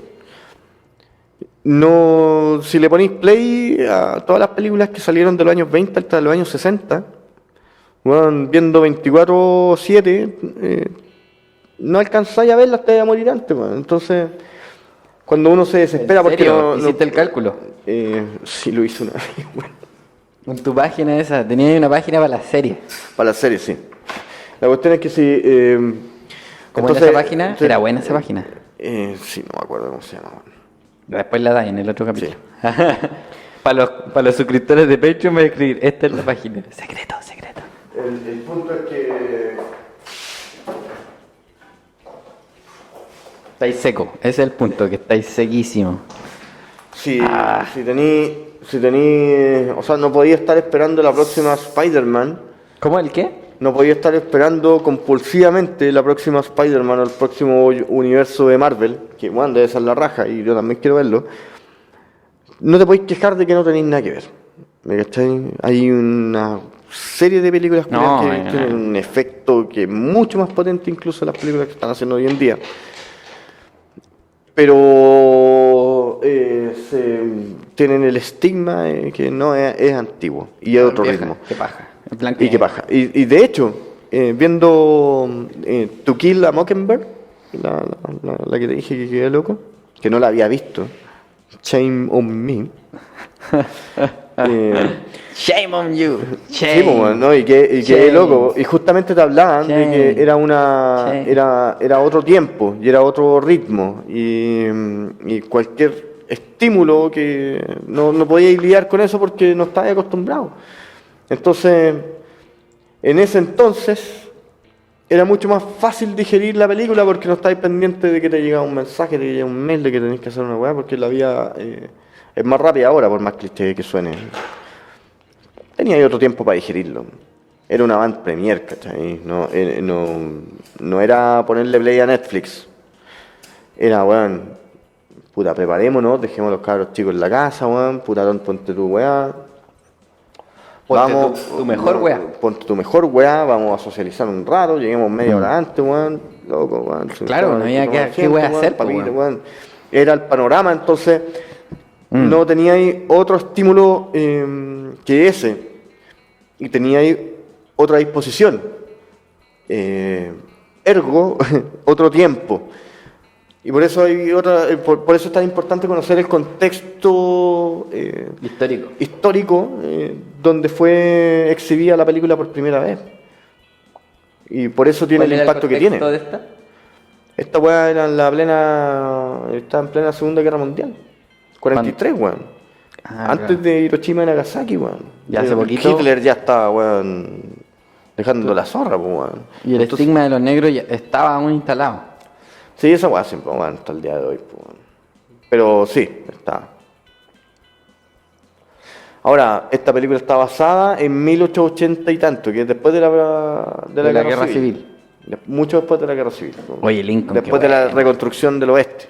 B: No, si le ponéis play a todas las películas que salieron de los años 20 hasta los años 60, weón, viendo 24/7, no alcanzáis a verlas, te vais a morir antes, weón. Entonces, cuando uno se desespera
C: ¿En
B: porque
C: serio?
B: no...
C: ¿Hiciste el cálculo?
B: Sí, lo hice una vez, weón.
C: En tu página esa, tenía una página para las series.
B: Para la serie, sí. La cuestión es que si...
C: ¿Cómo era esa página? Era buena esa página.
B: Sí, no me acuerdo cómo se llama. weón.
C: Después la da en el otro capítulo. Para los suscriptores de Patreon voy a escribir, esta es la página. Secreto, secreto.
B: El punto es que...
C: Estáis seco, ese es el punto, que estáis sequísimo.
B: Si tení, o sea, no podía estar esperando la próxima Spider-Man,
C: ¿Cómo el qué?
B: no podía estar esperando compulsivamente la próxima Spider-Man o el próximo universo de Marvel, que bueno, debe ser la raja y yo también quiero verlo. No te podéis quejar de que no tenéis nada que ver. ¿Me cachai? Hay una serie de películas
C: No,
B: que tienen un efecto que es mucho más potente incluso de las películas que están haciendo hoy en día. Pero tienen el estigma que no es antiguo y es otro
C: Vieja,
B: ritmo.
C: Qué paja. En plan que-
B: Y qué paja. Y de hecho, viendo To Kill a Mockingbird, la que te dije que quedé loco, que no la había visto, shame on me.
C: Shame on you.
B: Sí,
C: Shame.
B: pues, bueno, ¿no? Y quedé
C: Shame.
B: loco. Y justamente te hablaban de que
C: Shame.
B: era era otro tiempo y era otro ritmo. Y cualquier estímulo que no podíais lidiar con eso porque no estabas acostumbrado. Entonces, en ese entonces, era mucho más fácil digerir la película porque no estáis pendiente de que te llegaba un mensaje, de que llega un mail, de que tenéis que hacer una weá, porque la vida es más rápida ahora, por más cliché que suene. Tenía ahí otro tiempo para digerirlo. Era una band premier, ¿cachai? No era ponerle play a Netflix. Era, weón, puta, preparémonos, dejemos a los cabros chicos en la casa, weón, puta, ponte tu weá.
C: Ponte tu mejor weá.
B: Ponte tu mejor weá, vamos a socializar un rato, lleguemos media hora antes, weón, loco, weón.
C: Claro, no había qué weá hacer, pues,
B: papito,
C: weón.
B: weón. Era el panorama, entonces no teníais otro estímulo que ese, y teníais otra disposición, ergo, otro tiempo. Y por eso hay otra, por eso es tan importante conocer el contexto histórico donde fue exhibida la película por primera vez. Y por eso tiene el impacto que tiene.
C: ¿Cuál era el contexto de esta?
B: Esta weá era estaba en plena Segunda Guerra Mundial. 43, weón. Antes
C: claro.
B: de Hiroshima y Nagasaki, weón.
C: Ya hace poquito.
B: Hitler ya estaba, weón, dejando la zorra, pues, weón.
C: Y el estigma de los negros ya estaba aún instalado.
B: Sí, esa weá siempre, weón, hasta el día de hoy, pues, weón. Pero sí, está. Ahora, esta película está basada en 1880 y tanto, que es después de la guerra civil. Mucho después de la guerra civil.
C: Oye, Lincoln.
B: Después de la reconstrucción del oeste.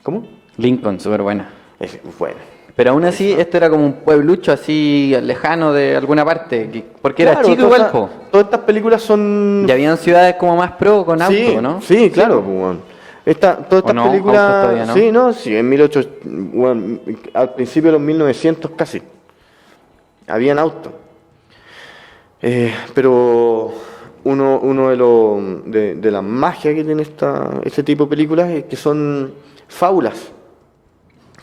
B: ¿Cómo?
C: Lincoln, súper buena.
B: Es buena.
C: Pero aún así, esto era como un pueblucho así lejano de alguna parte. Porque era
B: Claro,
C: chico igual, po.
B: Todas estas películas son...
C: Y habían ciudades como más pro con auto,
B: sí,
C: ¿no?
B: Sí, claro. Pues, bueno. Todas estas
C: no?
B: películas...
C: Autos todavía, ¿no?
B: Sí, no, sí, en 1800... Bueno, al principio de los 1900 casi. Habían autos. Pero uno de la magia que tiene este tipo de películas es que son fábulas.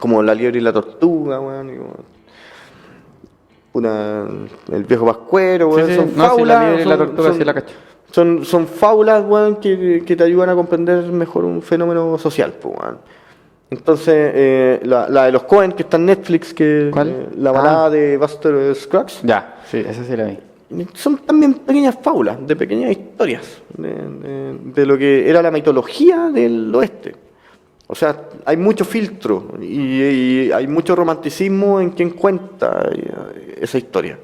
B: Como La liebre y la tortuga, weón. El viejo pascuero, weón.
C: Sí, sí.
B: Son
C: No,
B: fábulas.
C: si La liebre y la tortuga sí la cacho.
B: Son fábulas, weón, que te ayudan a comprender mejor un fenómeno social, pues, weón. Entonces, la de los Coen, que está en Netflix, que
C: ¿Cuál?
B: la balada de Buster Scruggs,
C: Ya, sí, esa sí la vi.
B: son también pequeñas fábulas, de pequeñas historias, de lo que era la mitología del oeste. O sea, hay mucho filtro y hay mucho romanticismo en quien cuenta esa historia.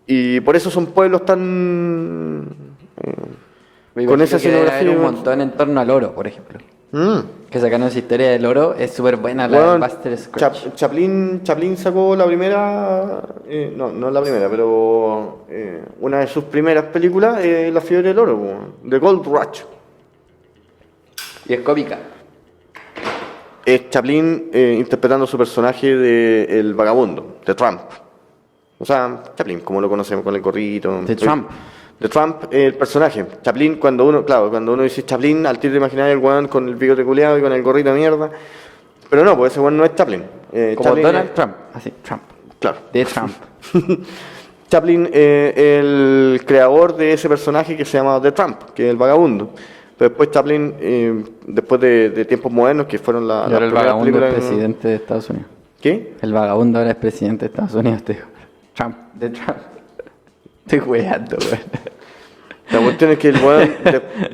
B: Y por eso son pueblos tan... con esa escenografía.
C: Hay un montón en torno al oro, por ejemplo. Que sacaron esa historia del oro, es súper buena la
B: Bueno,
C: de Buster Scruggs.
B: Chaplin sacó la primera, no la primera, pero una de sus primeras películas, La fiebre del oro, The Gold Rush.
C: Y es cómica.
B: Es Chaplin interpretando su personaje de El Vagabundo, de Trump. O sea, Chaplin, como lo conocemos, con el gorrito.
C: De Trump.
B: De Trump, el personaje. Chaplin, cuando uno dice Chaplin, al tiro te imaginas el weón con el bigote culeado y con el gorrito de mierda. Pero no, pues ese weón no es Chaplin.
C: Como
B: Chaplin
C: Donald Trump. Así, Trump.
B: Claro.
C: De Trump.
B: Chaplin, el creador de ese personaje que se llama The Trump, que es el vagabundo. Pero después Chaplin, después de tiempos modernos, que fueron
C: Y
B: las
C: ahora el
B: primeras
C: vagabundo
B: películas...
C: es presidente de Estados Unidos.
B: ¿Qué?
C: El vagabundo ahora es presidente de Estados Unidos, te digo. Trump, de Trump. Estoy weando, weón.
B: La cuestión es que el weón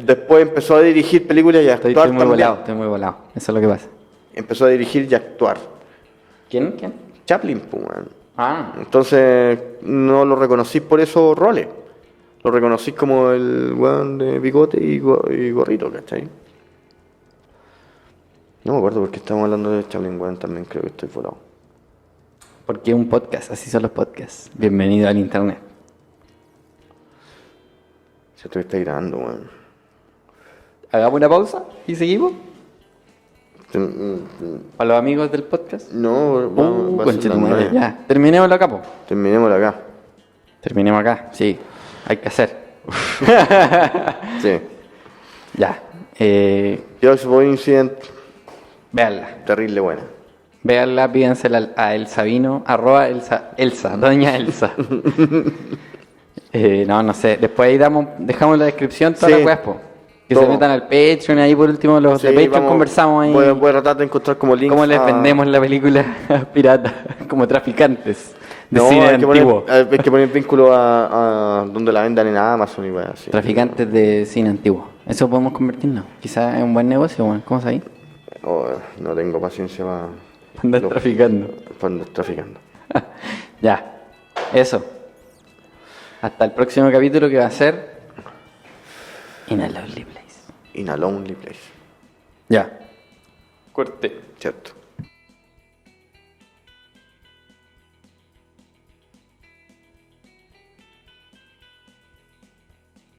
B: después empezó a dirigir películas y a actuar
C: Estoy muy
B: también.
C: volado, estoy muy volado. Eso es lo que pasa.
B: Empezó a dirigir y a actuar.
C: ¿Quién?
B: Chaplin, pues, weón.
C: Ah,
B: Entonces, no lo reconocí por esos roles. Lo reconocí como el weón de bigote y gorrito, ¿cachai? No me acuerdo porque estamos hablando de Chaplin, weón, también creo que estoy volado.
C: porque un podcast, así son los podcasts. Bienvenido al internet.
B: Se te está grabando, weón.
C: Hagamos una pausa y seguimos. A los amigos del podcast.
B: No, va a ser
C: Conche
B: las
C: tu madre,
B: 9.
C: ya. Terminémoslo acá, po.
B: Terminémoslo acá.
C: Terminemos acá, sí. Hay que hacer.
B: Sí.
C: Ya.
B: George Boy Incident,
C: Véanla.
B: terrible buena.
C: Véanla, pídansela a Elsa Vino, @Elsa, doña Elsa. No sé. Después ahí dejamos en la descripción todas
B: Sí.
C: las weas, po. Que
B: Todo.
C: se metan al Patreon, ahí por último los de
B: Sí,
C: Patreon
B: vamos,
C: conversamos ahí.
B: Voy a tratar de encontrar como links.
C: ¿Cómo les
B: a-
C: vendemos la película pirata? Como traficantes de
B: No,
C: cine
B: hay que
C: antiguo.
B: poner, hay que poner vínculo a donde la vendan en Amazon y weas así.
C: Traficantes de cine antiguo. Eso podemos convertirnos. Quizás es un buen negocio, weón. ¿Cómo sabéis?
B: Oh, no tengo paciencia para
C: Andar traficando.
B: andar traficando.
C: Ya. Eso. Hasta el próximo capítulo que va a ser In a Lovely Place.
B: In a Lonely Place.
C: Ya. Corte.
B: Cierto.